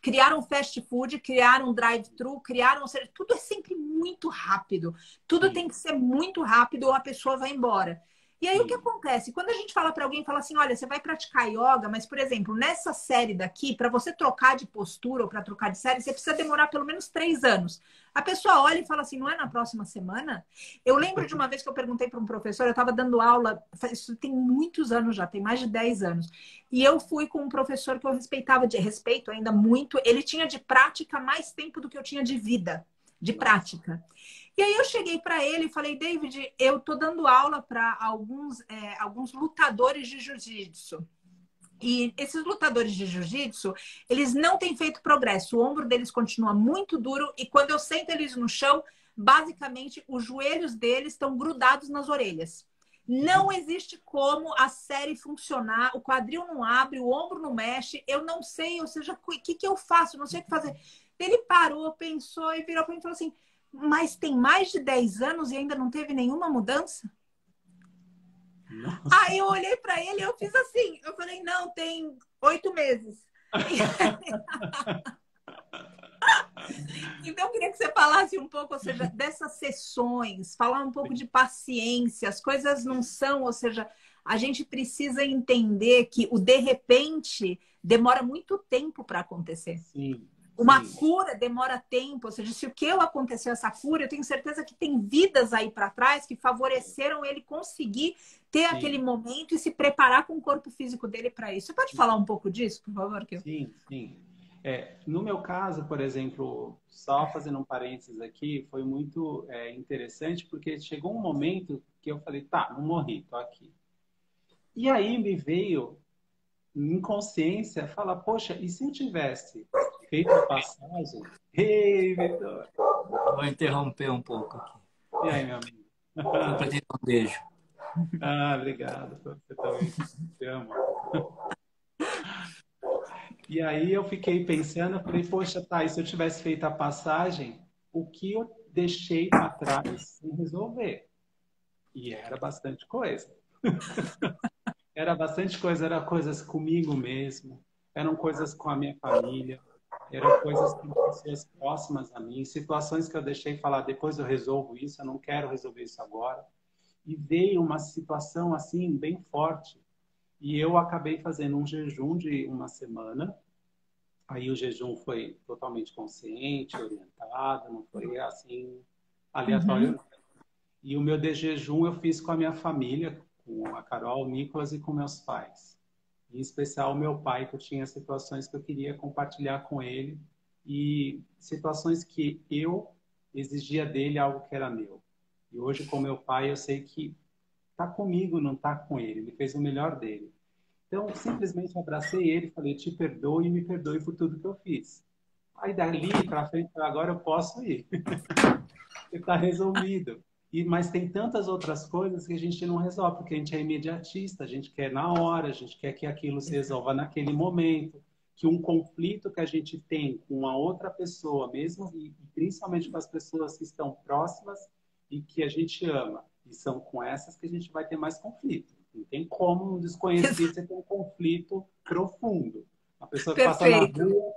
criaram fast food, criaram drive-thru, ou seja, tudo é sempre muito rápido. Tudo tem que ser muito rápido ou a pessoa vai embora. E aí o que acontece? Quando a gente fala para alguém, fala assim, olha, você vai praticar yoga, mas, por exemplo, nessa série daqui, para você trocar de postura ou para trocar de série, você precisa demorar pelo menos 3 anos. A pessoa olha e fala assim, não é na próxima semana? Eu lembro de uma vez que eu perguntei para um professor, eu estava dando aula, isso tem muitos anos já, tem mais de 10 anos. E eu fui com um professor que eu respeitava, de respeito ainda muito, ele tinha de prática mais tempo do que eu tinha de vida, de prática. E aí eu cheguei para ele e falei, David, eu tô dando aula para alguns lutadores de jiu-jitsu. E esses lutadores de jiu-jitsu, eles não têm feito progresso. O ombro deles continua muito duro e quando eu sento eles no chão, basicamente os joelhos deles estão grudados nas orelhas. Não existe como a série funcionar, o quadril não abre, o ombro não mexe, eu não sei, ou seja, o que eu faço? Eu não sei o que fazer. Ele parou, pensou e virou para mim e falou assim, mas tem mais de 10 anos e ainda não teve nenhuma mudança? Nossa. Aí eu olhei para ele e eu fiz assim. Eu falei, não, tem 8 meses. Então, eu queria que você falasse um pouco, ou seja, dessas sessões, falar um pouco de paciência. As coisas não são, ou seja, a gente precisa entender que o de repente demora muito tempo para acontecer. Sim. Uma cura demora tempo, ou seja, se o que aconteceu essa cura, eu tenho certeza que tem vidas aí para trás que favoreceram ele conseguir ter aquele momento e se preparar com o corpo físico dele para isso. Você pode falar um pouco disso, por favor? Sim. No meu caso, por exemplo, só fazendo um parênteses aqui, foi muito interessante porque chegou um momento que eu falei, tá, não morri, tô aqui. E aí me veio em consciência falar, poxa, e se eu tivesse feito a passagem? Ei, Vitor! Vou interromper um pouco aqui. E aí, meu amigo? Só para te dar um beijo. Ah, obrigado. Você também. Te amo. E aí eu fiquei pensando, eu falei, poxa, tá, e se eu tivesse feito a passagem, o que eu deixei para trás sem resolver? E era bastante coisa. Era bastante coisa, eram coisas comigo mesmo, eram coisas com a minha família, eram coisas com pessoas próximas a mim, situações que eu deixei falar, depois eu resolvo isso, eu não quero resolver isso agora. E veio uma situação assim, bem forte. E eu acabei fazendo um jejum de uma semana. Aí o jejum foi totalmente consciente, orientado, não foi assim, aleatório. E o meu de jejum eu fiz com a minha família, com a Carol, o Nicolas e com meus pais. Em especial o meu pai, que eu tinha situações que eu queria compartilhar com ele, e situações que eu exigia dele algo que era meu. E hoje, com meu pai, eu sei que tá comigo, não tá com ele. Ele fez o melhor dele. Então, simplesmente abracei ele e falei, te perdoo e me perdoe por tudo que eu fiz. Aí, dali para frente, agora eu posso ir. Está resolvido. Mas tem tantas outras coisas que a gente não resolve, porque a gente é imediatista, a gente quer na hora, a gente quer que aquilo se resolva naquele momento, que um conflito que a gente tem com a outra pessoa, mesmo e principalmente com as pessoas que estão próximas e que a gente ama, e são com essas que a gente vai ter mais conflito. Não tem como um desconhecido você ter um conflito profundo. A pessoa que passa na Perfeito. rua,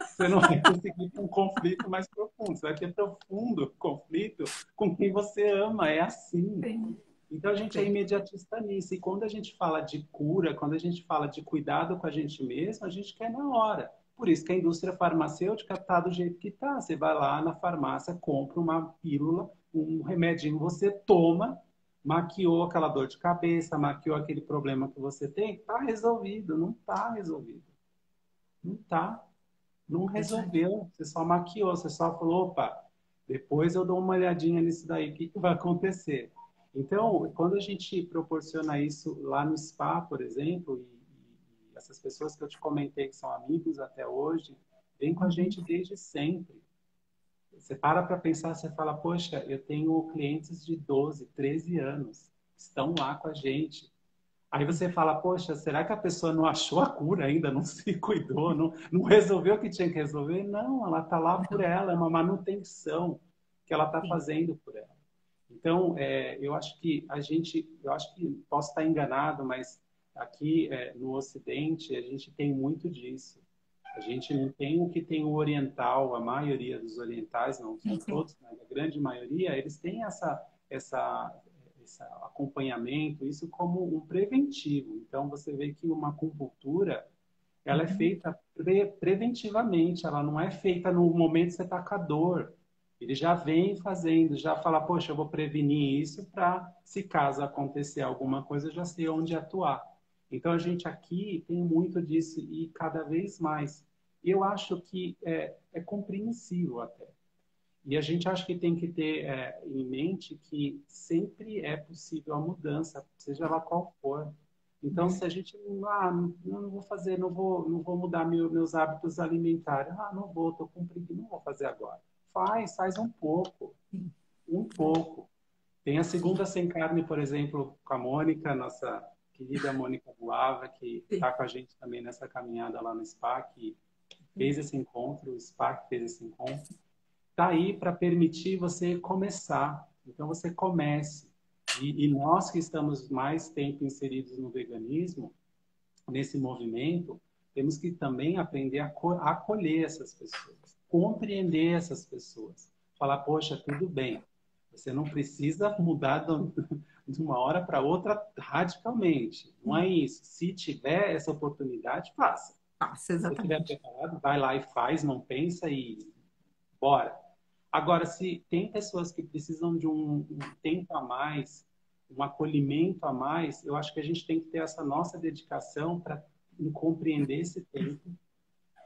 você não vai conseguir ter um conflito mais profundo. Você vai ter profundo conflito com quem você ama. É assim. Sim. Então a gente é imediatista nisso. E quando a gente fala de cura, quando a gente fala de cuidado com a gente mesmo, a gente quer na hora. Por isso que a indústria farmacêutica está do jeito que está. Você vai lá na farmácia, compra uma pílula, um remedinho, você toma, maquiou aquela dor de cabeça, maquiou aquele problema que você tem, está resolvido. Não está resolvido. Não está. Não resolveu, você só maquiou, você só falou, opa, depois eu dou uma olhadinha nisso daí, o que que vai acontecer? Então, quando a gente proporciona isso lá no spa, por exemplo, e essas pessoas que eu te comentei que são amigos até hoje, vêm com a gente desde sempre. Você para pensar, você fala, poxa, eu tenho clientes de 12, 13 anos, estão lá com a gente. Aí você fala, poxa, será que a pessoa não achou a cura ainda, não se cuidou, não resolveu o que tinha que resolver? Não, ela está lá por ela, é uma manutenção que ela está Sim. fazendo por ela. Então, eu acho que eu acho que posso estar enganado, mas aqui no Ocidente a gente tem muito disso. A gente não tem o que tem o oriental, a maioria dos orientais, não são Sim. todos, mas a grande maioria, eles têm essa esse acompanhamento, isso como um preventivo. Então, você vê que uma acupuntura, ela é feita preventivamente, ela não é feita no momento que você está com a dor. Ele já vem fazendo, já fala, poxa, eu vou prevenir isso para, se caso acontecer alguma coisa, eu já sei onde atuar. Então, a gente aqui tem muito disso e cada vez mais. Eu acho que é compreensível até. E a gente acha que tem que ter em mente que sempre é possível a mudança, seja lá qual for. Então, se a gente não vou fazer, não vou mudar meus hábitos alimentares, não vou, estou com preguiça, não vou fazer agora. Faz um pouco. Tem a segunda sem carne, por exemplo, com a Mônica, nossa querida Mônica Buava, que está com a gente também nessa caminhada lá no SPA, que fez esse encontro, o SPA que fez esse encontro. Está aí para permitir você começar. Então, você comece. E nós que estamos mais tempo inseridos no veganismo, nesse movimento, temos que também aprender a acolher essas pessoas, compreender essas pessoas. Falar, poxa, tudo bem, você não precisa mudar de uma hora para outra radicalmente. Não é isso. Se tiver essa oportunidade, faça. Passa, Se você estiver exatamente. preparado, vai lá e faz, não pensa e bora. Agora, se tem pessoas que precisam de um tempo a mais, um acolhimento a mais, eu acho que a gente tem que ter essa nossa dedicação para compreender esse tempo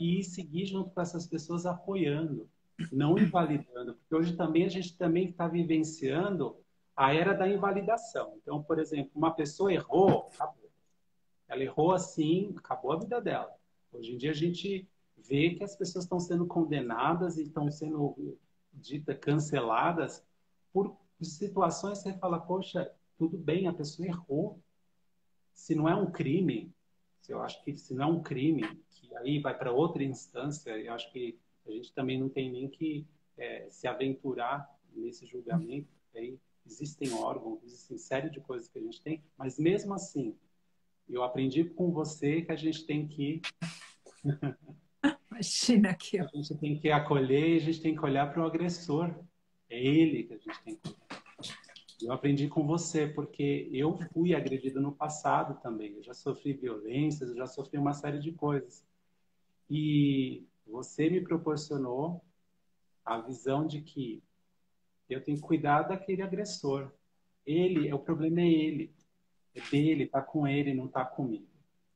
e seguir junto com essas pessoas apoiando, não invalidando, porque hoje também a gente também está vivenciando a era da invalidação. Então, por exemplo, uma pessoa errou, acabou. Ela errou assim, acabou a vida dela. Hoje em dia a gente vê que as pessoas estão sendo condenadas e estão sendo canceladas por situações que você fala, poxa, tudo bem, a pessoa errou. Se não é um crime, eu acho que se não é um crime, que aí vai para outra instância, eu acho que a gente também não tem nem que se aventurar nesse julgamento, porque aí existem órgãos, existem série de coisas que a gente tem, mas mesmo assim, eu aprendi com você que a gente tem que Imagina aqui, ó. acolher e a gente tem que olhar para o agressor. É ele que a gente tem que olhar. Eu aprendi com você, porque eu fui agredido no passado também. Eu já sofri violências, eu já sofri uma série de coisas. E você me proporcionou a visão de que eu tenho que cuidar daquele agressor. O problema é ele. É dele, tá com ele, não tá comigo.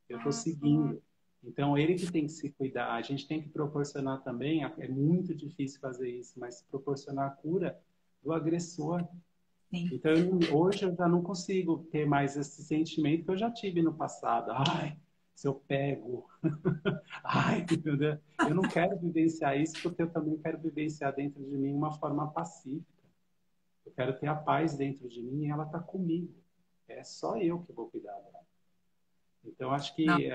Eu estou seguindo. Então, ele que tem que se cuidar. A gente tem que proporcionar também, é muito difícil fazer isso, mas proporcionar a cura do agressor. Sim. Então, hoje eu já não consigo ter mais esse sentimento que eu já tive no passado. Ai, se eu pego. Ai, entendeu? Eu não quero vivenciar isso porque eu também quero vivenciar dentro de mim uma forma pacífica. Eu quero ter a paz dentro de mim e ela está comigo. É só eu que vou cuidar dela. Então, acho Não. que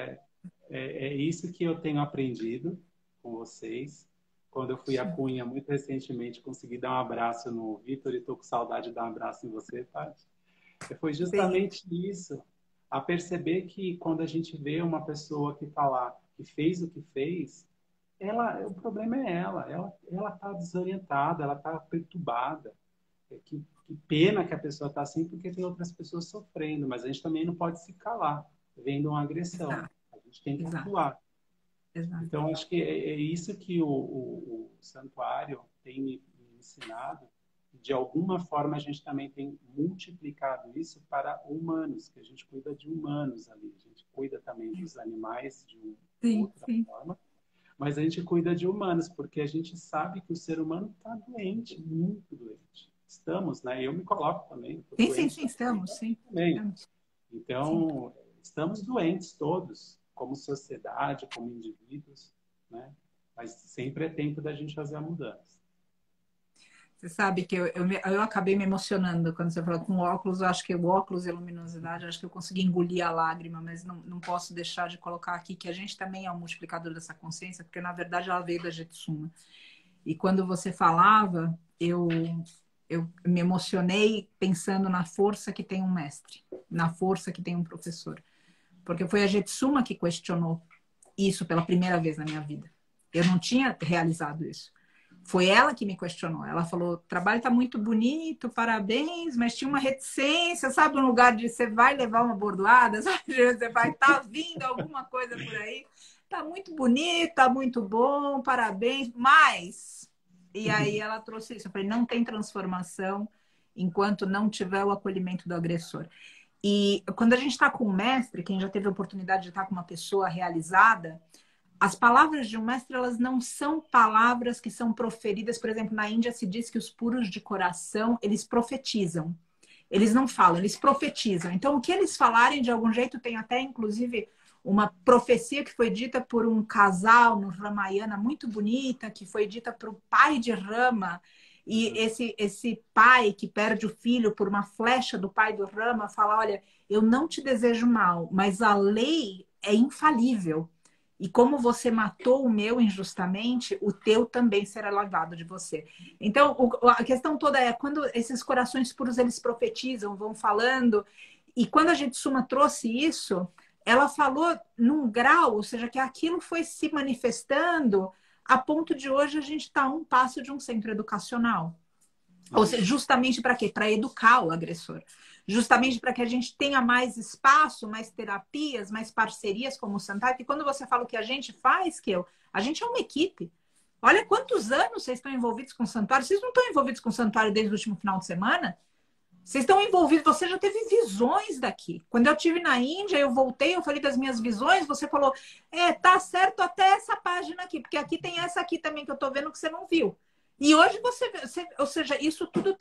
é isso que eu tenho aprendido com vocês. Quando eu fui à Cunha muito recentemente, consegui dar um abraço no Vitor e estou com saudade de dar um abraço em você, Tati. Foi Sim. justamente isso, a perceber que quando a gente vê uma pessoa que está lá, que fez o que fez, o problema é ela está desorientada, ela está perturbada. Que pena que a pessoa está assim, porque tem outras pessoas sofrendo, mas a gente também não pode se calar vendo uma agressão. Exato. A gente tem que Exato. atuar. Exato. Então, acho que é isso que o santuário tem me ensinado. De alguma forma, a gente também tem multiplicado isso para humanos, que a gente cuida de humanos ali. A gente cuida também dos animais de Sim, outra sim. forma, mas a gente cuida de humanos, porque a gente sabe que o ser humano está doente, muito doente. Estamos, né? Eu me coloco também. Estou Sim, sim, doente sim, estamos, sim. também. Estamos. Sim. Então, estamos doentes todos, como sociedade, como indivíduos, né? Mas sempre é tempo da gente fazer a mudança. Você sabe que eu acabei me emocionando quando você falou com óculos. Eu acho que o óculos e a luminosidade, eu acho que eu consegui engolir a lágrima, mas não posso deixar de colocar aqui que a gente também é um multiplicador dessa consciência, porque na verdade ela veio da Jetsuma. E quando você falava, eu me emocionei pensando na força que tem um mestre, na força que tem um professor. Porque foi a Jetsuma que questionou isso pela primeira vez na minha vida. Eu não tinha realizado isso. Foi ela que me questionou. Ela falou: o trabalho está muito bonito, parabéns, mas tinha uma reticência, sabe? Um lugar de você vai levar uma bordoada, sabe? Você vai estar vindo alguma coisa por aí. Tá muito bonito, tá muito bom, parabéns, mas... E aí ela trouxe isso. Eu falei: não tem transformação enquanto não tiver o acolhimento do agressor. E quando a gente está com um mestre, quem já teve a oportunidade de estar com uma pessoa realizada, as palavras de um mestre, elas não são palavras que são proferidas. Por exemplo, na Índia se diz que os puros de coração, eles profetizam. Eles não falam, eles profetizam. Então, o que eles falarem, de algum jeito, tem até, inclusive, uma profecia que foi dita por um casal no Ramayana muito bonita, que foi dita para o pai de Rama. E esse pai que perde o filho por uma flecha do pai do Rama fala: olha, eu não te desejo mal, mas a lei é infalível. E como você matou o meu injustamente, o teu também será lavado de você. Então, a questão toda é quando esses corações puros, eles profetizam, vão falando. E quando a Jetsuma trouxe isso, ela falou num grau, ou seja, que aquilo foi se manifestando a ponto de hoje a gente estar a um passo de um centro educacional. Ou seja, justamente para quê? Para educar o agressor. Justamente para que a gente tenha mais espaço, mais terapias, mais parcerias como o Santuário. E quando você fala o que a gente faz, a gente é uma equipe. Olha quantos anos vocês estão envolvidos com o Santuário. Vocês não estão envolvidos com o Santuário desde o último final de semana? Vocês estão envolvidos, você já teve visões daqui. Quando eu estive na Índia, eu voltei, eu falei das minhas visões, você falou: tá certo até essa página aqui, porque aqui tem essa aqui também que eu estou vendo que você não viu. E hoje ou seja, isso tudo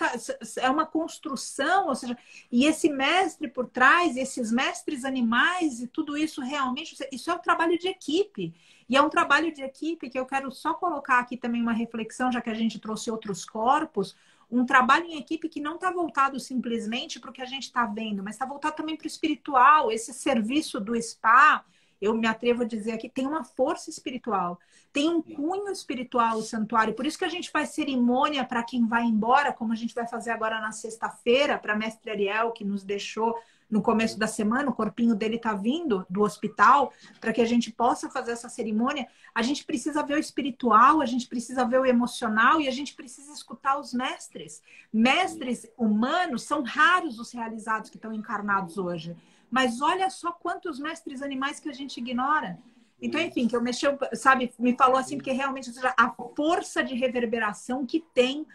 é uma construção, ou seja, e esse mestre por trás, esses mestres animais e tudo isso realmente, isso é um trabalho de equipe. E é um trabalho de equipe que eu quero só colocar aqui também uma reflexão, já que a gente trouxe outros corpos, um trabalho em equipe que não está voltado simplesmente para o que a gente está vendo, mas está voltado também para o espiritual, esse serviço do spa. Eu me atrevo a dizer aqui, tem uma força espiritual, tem um cunho espiritual o santuário. Por isso que a gente faz cerimônia para quem vai embora, como a gente vai fazer agora na sexta-feira, para Mestre Ariel, que nos deixou no começo da semana, o corpinho dele está vindo do hospital, para que a gente possa fazer essa cerimônia. A gente precisa ver o espiritual, a gente precisa ver o emocional e a gente precisa escutar os mestres. Mestres humanos, são raros os realizados que estão encarnados hoje. Mas olha só quantos mestres animais que a gente ignora. Então, enfim, que eu mexeu, sabe, me falou assim, porque realmente, ou seja, a força de reverberação que tem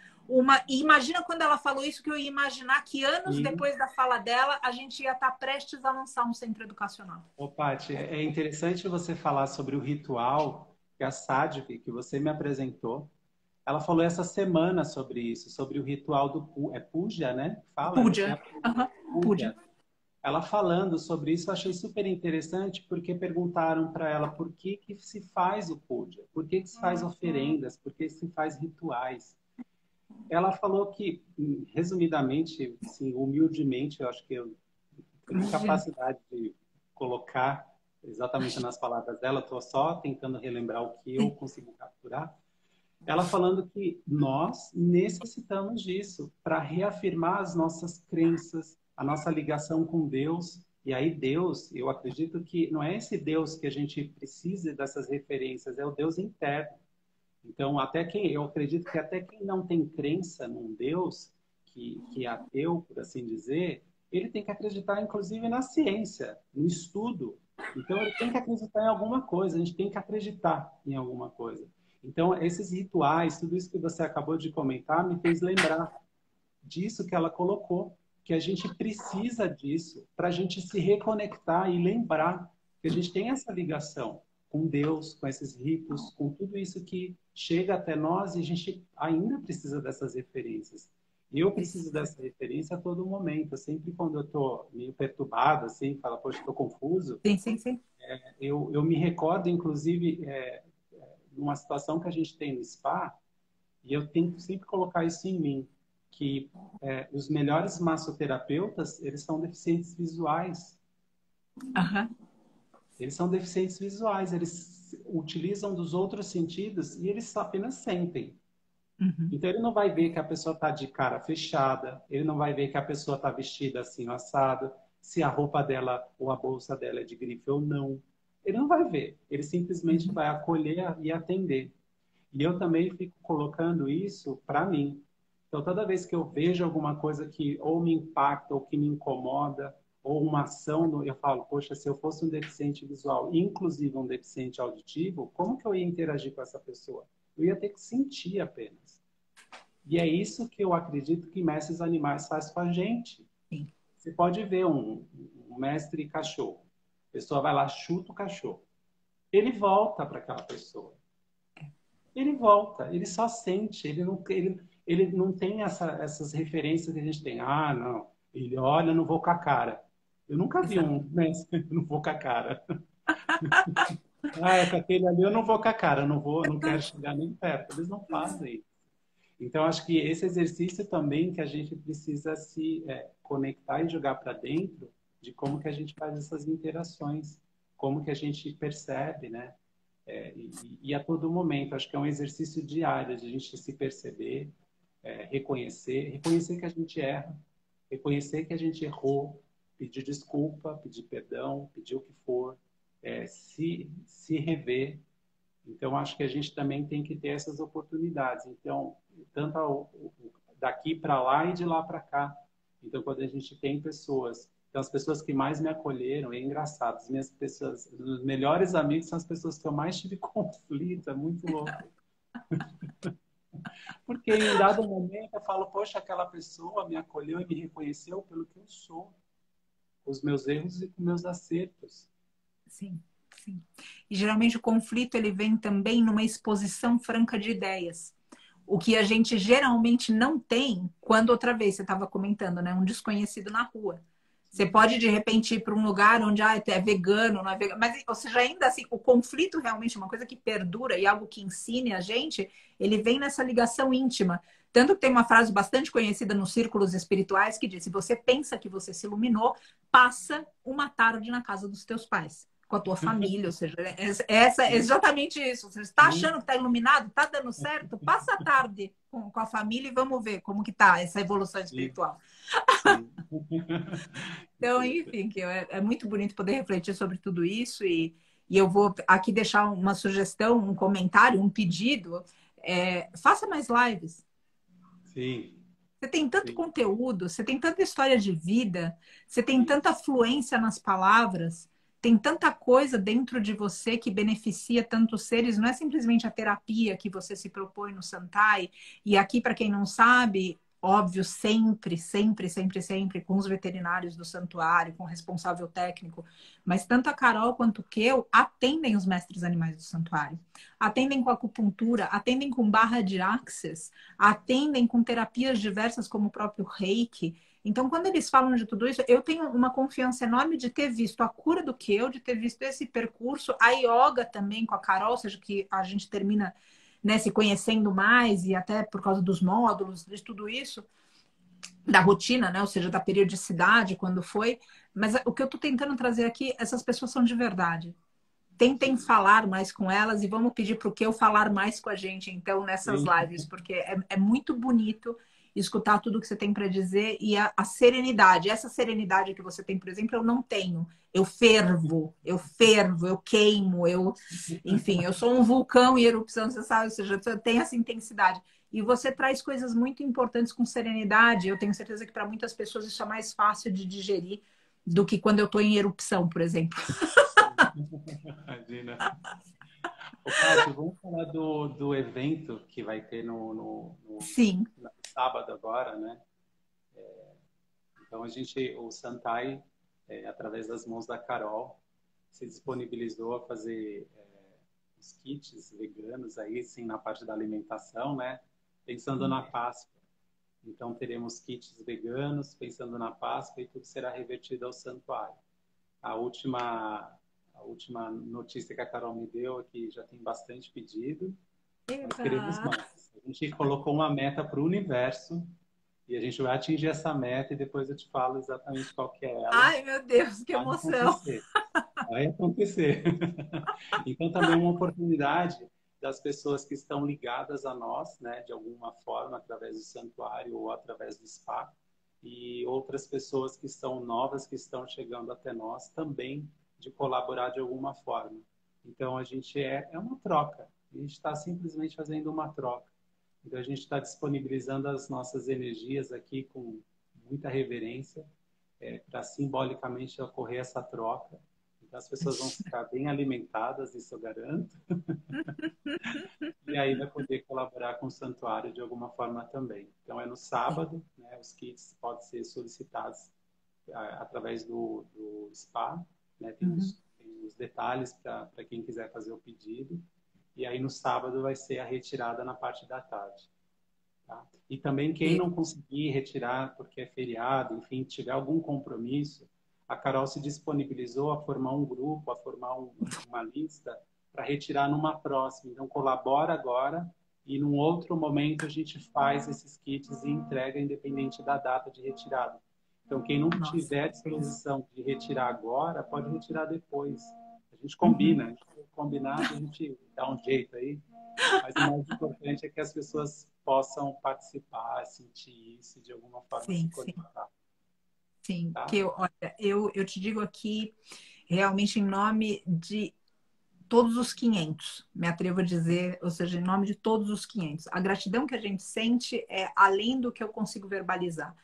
E imagina quando ela falou isso, que eu ia imaginar que anos E, depois da fala dela, a gente ia estar prestes a lançar um centro educacional. ô, Paty, é interessante você falar sobre o ritual que a Sadhvi, que você me apresentou, ela falou essa semana sobre isso, sobre o ritual do puja, né? Fala, tem Puja. a Puja. puja. Ela falando sobre isso, eu achei super interessante, porque perguntaram para ela por que que se faz o puja, por que que se faz oferendas, por que se faz rituais. Ela falou que, resumidamente, assim, humildemente, eu acho que eu tenho Imagina. capacidade de colocar exatamente nas palavras dela, estou só tentando relembrar o que eu consegui capturar. Ela falando que nós necessitamos disso para reafirmar as nossas crenças, a nossa ligação com Deus. E aí Deus, eu acredito que não é esse Deus que a gente precisa dessas referências, é o Deus interno. Então, eu acredito que até quem não tem crença num Deus, que é ateu, por assim dizer, ele tem que acreditar, inclusive, na ciência, no estudo. Então, ele tem que acreditar em alguma coisa, a gente tem que acreditar em alguma coisa. Então, esses rituais, tudo isso que você acabou de comentar, me fez lembrar disso que ela colocou, que a gente precisa disso para a gente se reconectar e lembrar que a gente tem essa ligação com Deus, com esses ritos, com tudo isso que chega até nós e a gente ainda precisa dessas referências. Eu preciso dessa referência a todo momento. Sempre quando eu estou meio perturbado, assim, falo, poxa, estou confuso, Sim, sim, sim. eu me recordo, inclusive, numa situação que a gente tem no spa, e eu tento sempre colocar isso em mim, que os melhores massoterapeutas, eles são deficientes visuais. Aham. Eles são deficientes visuais, eles utilizam dos outros sentidos e eles apenas sentem. Uhum. Então ele não vai ver que a pessoa está de cara fechada, ele não vai ver que a pessoa está vestida assim, assado, se a roupa dela ou a bolsa dela é de grife ou não. Ele não vai ver, ele simplesmente vai acolher e atender. E eu também fico colocando isso para mim. Então, toda vez que eu vejo alguma coisa que ou me impacta ou que me incomoda, ou uma ação, eu falo, poxa, se eu fosse um deficiente visual, inclusive um deficiente auditivo, como que eu ia interagir com essa pessoa? Eu ia ter que sentir apenas. E é isso que eu acredito que mestres animais faz com a gente. Sim. Você pode ver um mestre cachorro. A pessoa vai lá, chuta o cachorro. Ele volta para aquela pessoa. Ele volta, ele só sente, ele não tem essas referências que a gente tem. Ah, não, ele olha, não vou com a cara. Eu nunca vi Exato. um mestre, não vou com a cara. Ah, é com aquele ali eu não vou com a cara, não quero chegar nem perto. Eles não fazem. Então, acho que esse exercício também que a gente precisa se conectar e jogar para dentro de como que a gente faz essas interações, como que a gente percebe, né? E a todo momento, acho que é um exercício diário de a gente se perceber, reconhecer que a gente erra, reconhecer que a gente errou, pedir desculpa, pedir perdão, pedir o que for, se rever. Então, acho que a gente também tem que ter essas oportunidades. Então, tanto daqui para lá e de lá para cá. Então, quando a gente tem pessoas, então as pessoas que mais me acolheram, é engraçado, as minhas pessoas, os melhores amigos são as pessoas que eu mais tive conflito, é muito louco. Porque em dado momento eu falo, poxa, aquela pessoa me acolheu e me reconheceu pelo que eu sou, com os meus erros e com meus acertos. Sim, sim. E geralmente o conflito ele vem também numa exposição franca de ideias. O que a gente geralmente não tem quando outra vez você estava comentando, né? Um desconhecido na rua. Você pode, de repente, ir para um lugar onde é vegano, não é vegano. Mas, ou seja, ainda assim, o conflito realmente é uma coisa que perdura e algo que ensine a gente, ele vem nessa ligação íntima. Tanto que tem uma frase bastante conhecida nos círculos espirituais que diz: se você pensa que você se iluminou, passa uma tarde na casa dos teus pais, com a tua família. Ou seja, é exatamente isso. Você está achando que está iluminado? Está dando certo? Passa a tarde com a família e vamos ver como que está essa evolução espiritual. Sim. Então, enfim, que é muito bonito poder refletir sobre tudo isso e eu vou aqui deixar uma sugestão, um comentário, um pedido. Faça mais lives. Sim. Você tem tanto Sim. conteúdo, você tem tanta história de vida, você tem tanta fluência nas palavras, tem tanta coisa dentro de você que beneficia tantos seres, não é simplesmente a terapia que você se propõe no Santai. E aqui, para quem não sabe, óbvio, sempre, sempre, sempre, sempre, com os veterinários do santuário, com o responsável técnico, mas tanto a Carol quanto o Keu atendem os mestres animais do santuário. Atendem com acupuntura, atendem com barra de axis, atendem com terapias diversas como o próprio Reiki. Então, quando eles falam de tudo isso, eu tenho uma confiança enorme de ter visto a cura do Keu, de ter visto esse percurso, a yoga também com a Carol, ou seja, que a gente termina, né, se conhecendo mais e até por causa dos módulos, de tudo isso, da rotina, né, ou seja, da periodicidade, quando foi. Mas o que eu estou tentando trazer aqui, essas pessoas são de verdade. Tentem falar mais com elas e vamos pedir para o Keu falar mais com a gente, então, nessas Sim. lives, porque é muito bonito escutar tudo que você tem para dizer e a serenidade. Essa serenidade que você tem, por exemplo, eu não tenho. Eu fervo, eu queimo, enfim, eu sou um vulcão em erupção, você sabe, ou seja, eu tenho essa intensidade. E você traz coisas muito importantes com serenidade. Eu tenho certeza que para muitas pessoas isso é mais fácil de digerir do que quando eu estou em erupção, por exemplo. Imagina. Ô, Kátia, vamos falar do evento que vai ter no Sim. sábado agora, né? Então, o Santai, através das mãos da Carol, se disponibilizou a fazer os kits veganos aí, sim, na parte da alimentação, né? Pensando na Páscoa. Então, teremos kits veganos, pensando na Páscoa, e tudo será revertido ao santuário. A última notícia que a Carol me deu é que já tem bastante pedido. Nós queremos mais. A gente colocou uma meta para o universo e a gente vai atingir essa meta e depois eu te falo exatamente qual que é ela. Ai, meu Deus, que emoção! Vai acontecer. Então, também é uma oportunidade das pessoas que estão ligadas a nós, né, de alguma forma, através do santuário ou através do spa, e outras pessoas que são novas, que estão chegando até nós também, de colaborar de alguma forma. Então, a gente é uma troca. A gente está simplesmente fazendo uma troca. Então, a gente está disponibilizando as nossas energias aqui com muita reverência para simbolicamente ocorrer essa troca. Então, as pessoas vão ficar bem alimentadas, isso eu garanto. E aí vai poder colaborar com o santuário de alguma forma também. Então, é no sábado, né? Os kits podem ser solicitados através do spa, né? Tem os detalhes para quem quiser fazer o pedido. E aí, no sábado, vai ser a retirada na parte da tarde. Tá? E também quem não conseguir retirar porque é feriado, enfim, tiver algum compromisso, a Carol se disponibilizou a formar um grupo, a formar uma lista para retirar numa próxima. Então, colabora agora e num outro momento a gente faz esses kits e entrega independente da data de retirada. Então, quem não tiver disposição de retirar agora, pode retirar depois. A gente combina, a gente combinar, a gente dá um jeito aí. Mas o mais importante é que as pessoas possam participar, sentir isso de alguma forma, se conectar. Sim, tá? Olha, eu te digo aqui, realmente em nome de todos os 500, me atrevo a dizer, ou seja, em nome de todos os 500. A gratidão que a gente sente é além do que eu consigo verbalizar.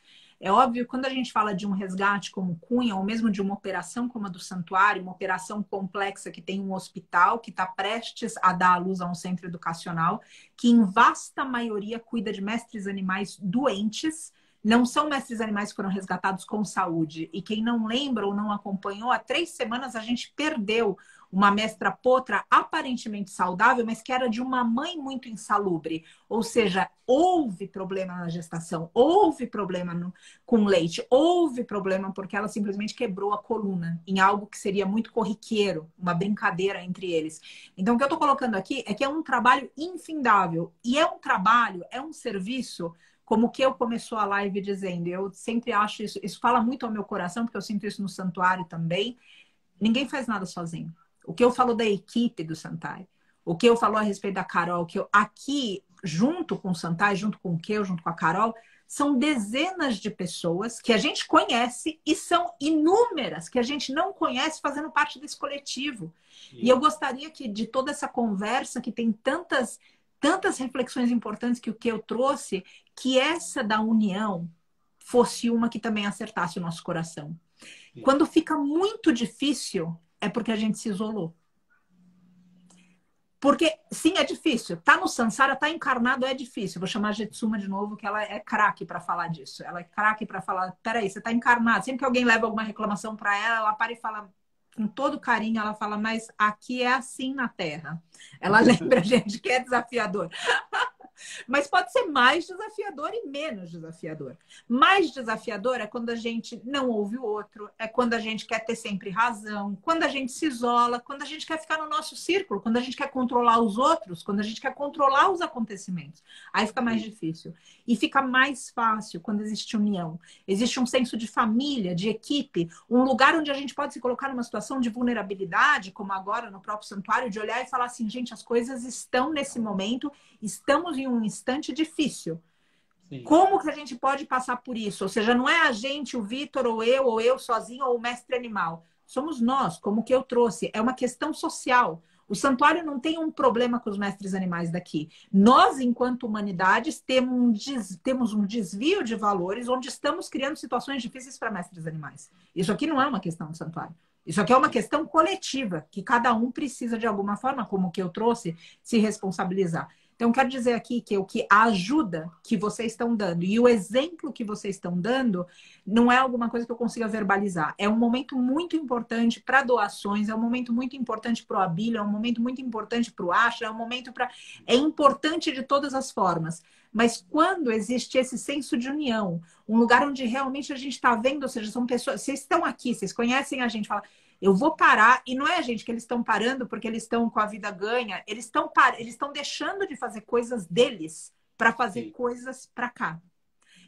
É óbvio, quando a gente fala de um resgate como Cunha, ou mesmo de uma operação como a do Santuário, uma operação complexa que tem um hospital que está prestes a dar à luz a um centro educacional, que em vasta maioria cuida de mestres animais doentes, não são mestres animais que foram resgatados com saúde. E quem não lembra ou não acompanhou, há 3 semanas a gente perdeu uma mestra potra aparentemente saudável, mas que era de uma mãe muito insalubre. Ou seja, houve problema na gestação, houve problema com leite, houve problema porque ela simplesmente quebrou a coluna em algo que seria muito corriqueiro, uma brincadeira entre eles. Então, o que eu estou colocando aqui é que é um trabalho infindável. E é um trabalho, é um serviço, como que eu começou a live dizendo. Eu sempre acho isso fala muito ao meu coração, porque eu sinto isso no santuário também. Ninguém faz nada sozinho. O que eu falo da equipe do Santai, o que eu falo a respeito da Carol, que eu aqui, junto com o Santai, junto com o Keu, junto com a Carol, são dezenas de pessoas que a gente conhece e são inúmeras que a gente não conhece fazendo parte desse coletivo. E eu gostaria que de toda essa conversa, que tem tantas reflexões importantes que o Keu trouxe, que essa da união fosse uma que também acertasse o nosso coração. Quando fica muito difícil, é porque a gente se isolou. Porque, sim, é difícil. Tá no Sansara, tá encarnado, é difícil. Vou chamar a Jetsuma de novo, que ela é craque para falar disso. Ela é craque para falar, peraí, você tá encarnado. Sempre que alguém leva alguma reclamação para ela, ela para e fala, com todo carinho, ela fala, mas aqui é assim na Terra. Ela lembra a gente que é desafiador. Mas pode ser mais desafiador e menos desafiador. Mais desafiador é quando a gente não ouve o outro, é quando a gente quer ter sempre razão, quando a gente se isola, quando a gente quer ficar no nosso círculo, quando a gente quer controlar os outros, quando a gente quer controlar os acontecimentos. Aí fica mais difícil. E fica mais fácil quando existe união. Existe um senso de família, de equipe, um lugar onde a gente pode se colocar numa situação de vulnerabilidade, como agora no próprio santuário, de olhar e falar assim, gente, as coisas estão nesse momento, estamos em um instante difícil. Sim. Como que a gente pode passar por isso? Ou seja, não é a gente, o Vitor, ou eu sozinho, ou o mestre animal. Somos nós, como que eu trouxe. É uma questão social. O santuário não tem um problema com os mestres animais daqui. Nós, enquanto humanidades, temos um desvio de valores onde estamos criando situações difíceis para mestres animais. Isso aqui não é uma questão do santuário. Isso aqui é uma questão coletiva, que cada um precisa, de alguma forma, como que eu trouxe, se responsabilizar. Então, quero dizer aqui que a ajuda que vocês estão dando e o exemplo que vocês estão dando não é alguma coisa que eu consiga verbalizar. É um momento muito importante para doações, é um momento muito importante para o Abílio, é um momento muito importante para o Asha, é um momento para... É importante de todas as formas. Mas quando existe esse senso de união, um lugar onde realmente a gente está vendo, ou seja, são pessoas... Vocês estão aqui, vocês conhecem a gente, falam... Eu vou parar, e não é, gente, que eles estão parando porque eles estão com a vida ganha, eles estão deixando de fazer coisas deles para fazer coisas para cá.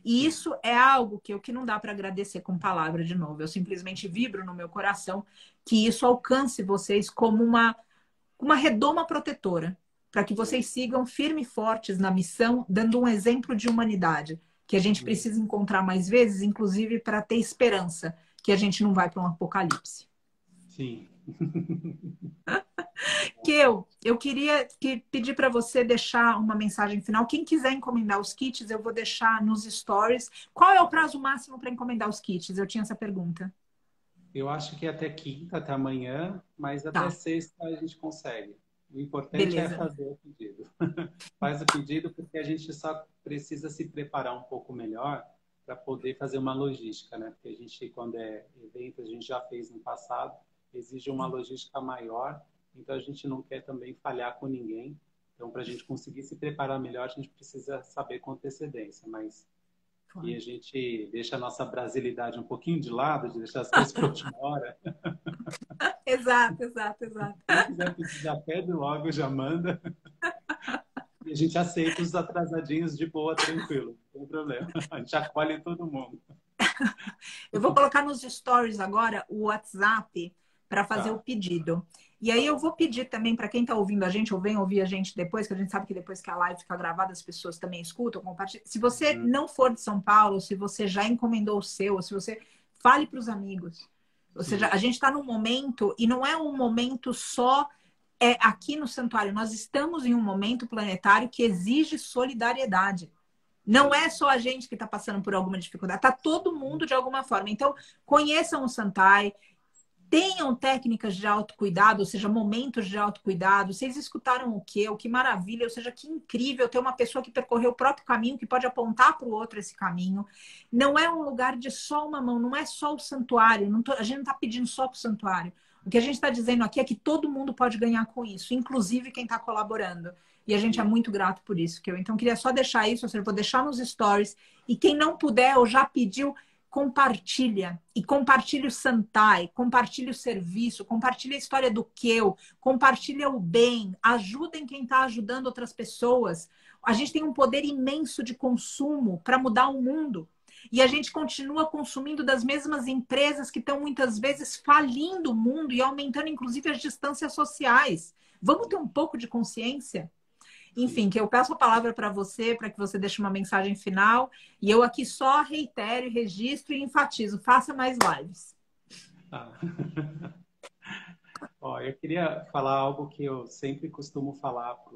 E isso é algo que não dá para agradecer com palavra de novo. Eu simplesmente vibro no meu coração que isso alcance vocês como uma redoma protetora, para que vocês sigam firmes e fortes na missão, dando um exemplo de humanidade, que a gente precisa encontrar mais vezes, inclusive para ter esperança, que a gente não vai para um apocalipse. Sim. Eu queria pedir para você deixar uma mensagem final. Quem quiser encomendar os kits, eu vou deixar nos stories. Qual é o prazo máximo para encomendar os kits? Eu tinha essa pergunta. Eu acho que até quinta, até amanhã, mas até sexta a gente consegue. O importante é fazer o pedido. Faz o pedido porque a gente só precisa se preparar um pouco melhor para poder fazer uma logística, né? Porque a gente, quando é evento, a gente já fez no passado, exige uma logística maior, então a gente não quer também falhar com ninguém. Então, para a gente conseguir se preparar melhor, a gente precisa saber com antecedência, mas e a gente deixa a nossa brasilidade um pouquinho de lado, de deixar as coisas para a última hora. Exato. Quem quiser pedir, já pede logo, já manda. E a gente aceita os atrasadinhos de boa, tranquilo, não tem problema. A gente acolhe todo mundo. Eu vou colocar nos stories agora o WhatsApp para fazer o pedido. E aí eu vou pedir também para quem está ouvindo a gente ou vem ouvir a gente depois, que a gente sabe que depois que a live fica gravada, as pessoas também escutam, compartilham. Se você não for de São Paulo, se você já encomendou o seu, ou se você fale para os amigos. Ou seja, a gente está num momento, e não é um momento só aqui no santuário, nós estamos em um momento planetário que exige solidariedade. Não é só a gente que está passando por alguma dificuldade, está todo mundo de alguma forma. Então, conheçam o Santai, tenham técnicas de autocuidado, ou seja, momentos de autocuidado. Vocês escutaram o quê? O que maravilha, ou seja, que incrível ter uma pessoa que percorreu o próprio caminho, que pode apontar para o outro esse caminho. Não é um lugar de só uma mão, não é só o santuário. A gente não está pedindo só para o santuário. O que a gente está dizendo aqui é que todo mundo pode ganhar com isso, inclusive quem está colaborando. E a gente é muito grato por isso. Então, queria só deixar isso, ou seja, vou deixar nos stories. E quem não puder ou já pediu, compartilha. E compartilha o Santai, compartilha o serviço, compartilha a história do Keu, compartilha o bem, ajudem quem está ajudando outras pessoas. A gente tem um poder imenso de consumo para mudar o mundo. E a gente continua consumindo das mesmas empresas que estão muitas vezes falindo o mundo e aumentando, inclusive, as distâncias sociais. Vamos ter um pouco de consciência? Enfim, que eu peço a palavra para você, para que você deixe uma mensagem final. E eu aqui só reitero, registro e enfatizo. Faça mais lives. Ó, eu queria falar algo que eu sempre costumo falar para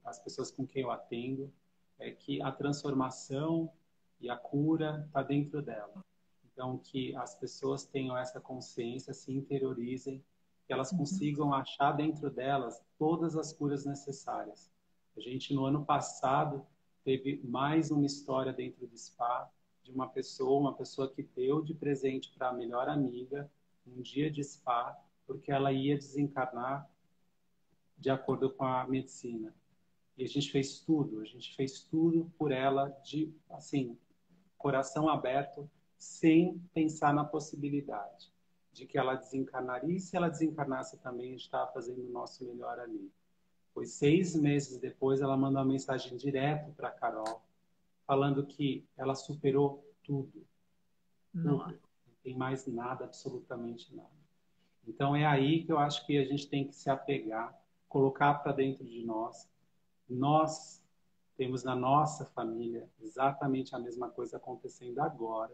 as pessoas com quem eu atendo, é que a transformação e a cura está dentro dela. Então, que as pessoas tenham essa consciência, se interiorizem, que elas consigam achar dentro delas todas as curas necessárias. A gente, no ano passado, teve mais uma história dentro do spa de uma pessoa que deu de presente para a melhor amiga um dia de spa, porque ela ia desencarnar de acordo com a medicina. E a gente fez tudo por ela, de, assim, coração aberto, sem pensar na possibilidade de que ela desencarnaria. E se ela desencarnasse também, a gente estava fazendo o nosso melhor ali. Foi 6 meses depois, ela mandou uma mensagem direto para a Carol, falando que ela superou tudo. Nossa. Tudo. Não tem mais nada, absolutamente nada. Então é aí que eu acho que a gente tem que se apegar, colocar para dentro de nós. Nós temos na nossa família exatamente a mesma coisa acontecendo agora.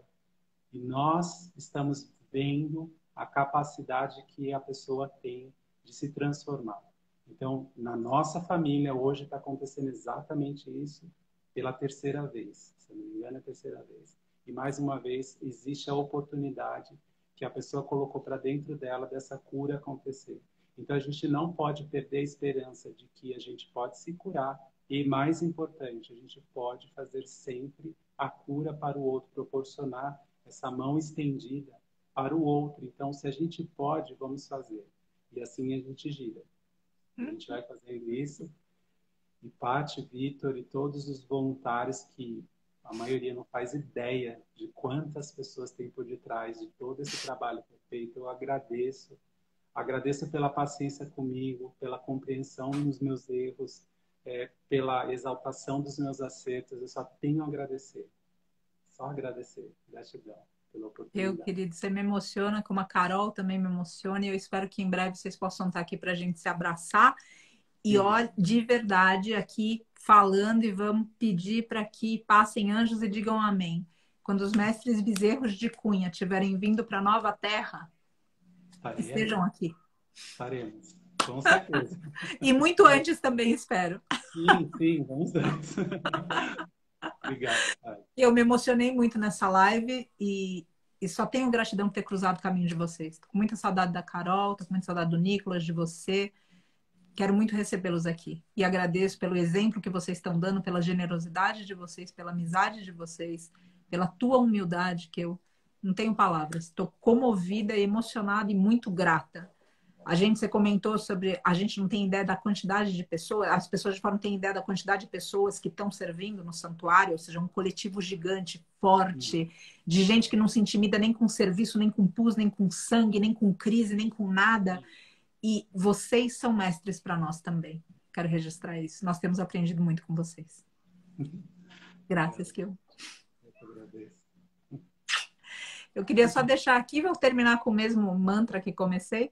E nós estamos vendo a capacidade que a pessoa tem de se transformar. Então, na nossa família, hoje está acontecendo exatamente isso pela terceira vez. Se não me engano, é a terceira vez. E, mais uma vez, existe a oportunidade que a pessoa colocou para dentro dela dessa cura acontecer. Então, a gente não pode perder a esperança de que a gente pode se curar. E, mais importante, a gente pode fazer sempre a cura para o outro, proporcionar essa mão estendida para o outro. Então, se a gente pode, vamos fazer. E assim a gente gira. A gente vai fazendo isso. E Paty, Vitor e todos os voluntários, que a maioria não faz ideia de quantas pessoas tem por detrás de todo esse trabalho que é feito, eu agradeço. Agradeço pela paciência comigo, pela compreensão dos meus erros, pela exaltação dos meus acertos. Eu só tenho a agradecer. Só agradecer. Gratidão pela oportunidade. Querido, você me emociona, como a Carol também me emociona, e eu espero que em breve vocês possam estar aqui para a gente se abraçar. E olha, de verdade, aqui falando, e vamos pedir para que passem anjos e digam amém. Quando os mestres bezerros de Cunha tiverem vindo para a nova terra, estejam aqui. Estaremos, com certeza. E muito antes também, espero. Sim, vamos antes. Obrigado, pai. Eu me emocionei muito nessa live e só tenho gratidão por ter cruzado o caminho de vocês. Tô com muita saudade da Carol, tô com muita saudade do Nicolas, de você. Quero muito recebê-los aqui. E agradeço pelo exemplo que vocês estão dando, pela generosidade de vocês, pela amizade de vocês, pela tua humildade, que eu não tenho palavras. Estou comovida, emocionada e muito grata. Você comentou sobre, a gente não tem ideia da quantidade de pessoas, as pessoas de fora não têm ideia da quantidade de pessoas que estão servindo no santuário, ou seja, um coletivo gigante, forte, de gente que não se intimida nem com serviço, nem com pus, nem com sangue, nem com crise, nem com nada. E vocês são mestres para nós também. Quero registrar isso. Nós temos aprendido muito com vocês. Graças, que eu agradeço. Eu queria só deixar aqui, vou terminar com o mesmo mantra que comecei.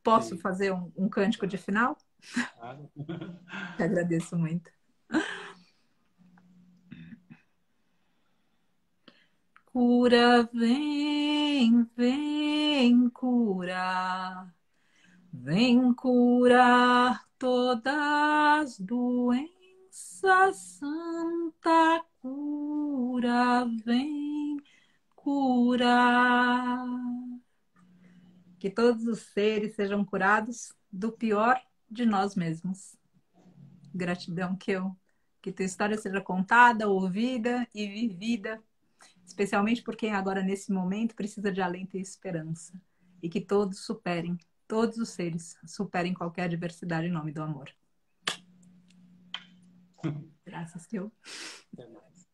Posso fazer um cântico de final? Claro. Te agradeço muito. Cura, vem, vem curar. Vem curar todas as doenças, santa cura, vem curar. Que todos os seres sejam curados do pior de nós mesmos. Gratidão que tua história seja contada, ouvida e vivida, especialmente por quem agora nesse momento precisa de alento e esperança. E que todos superem, todos os seres superem qualquer adversidade em nome do amor. Graças, teu. Até mais.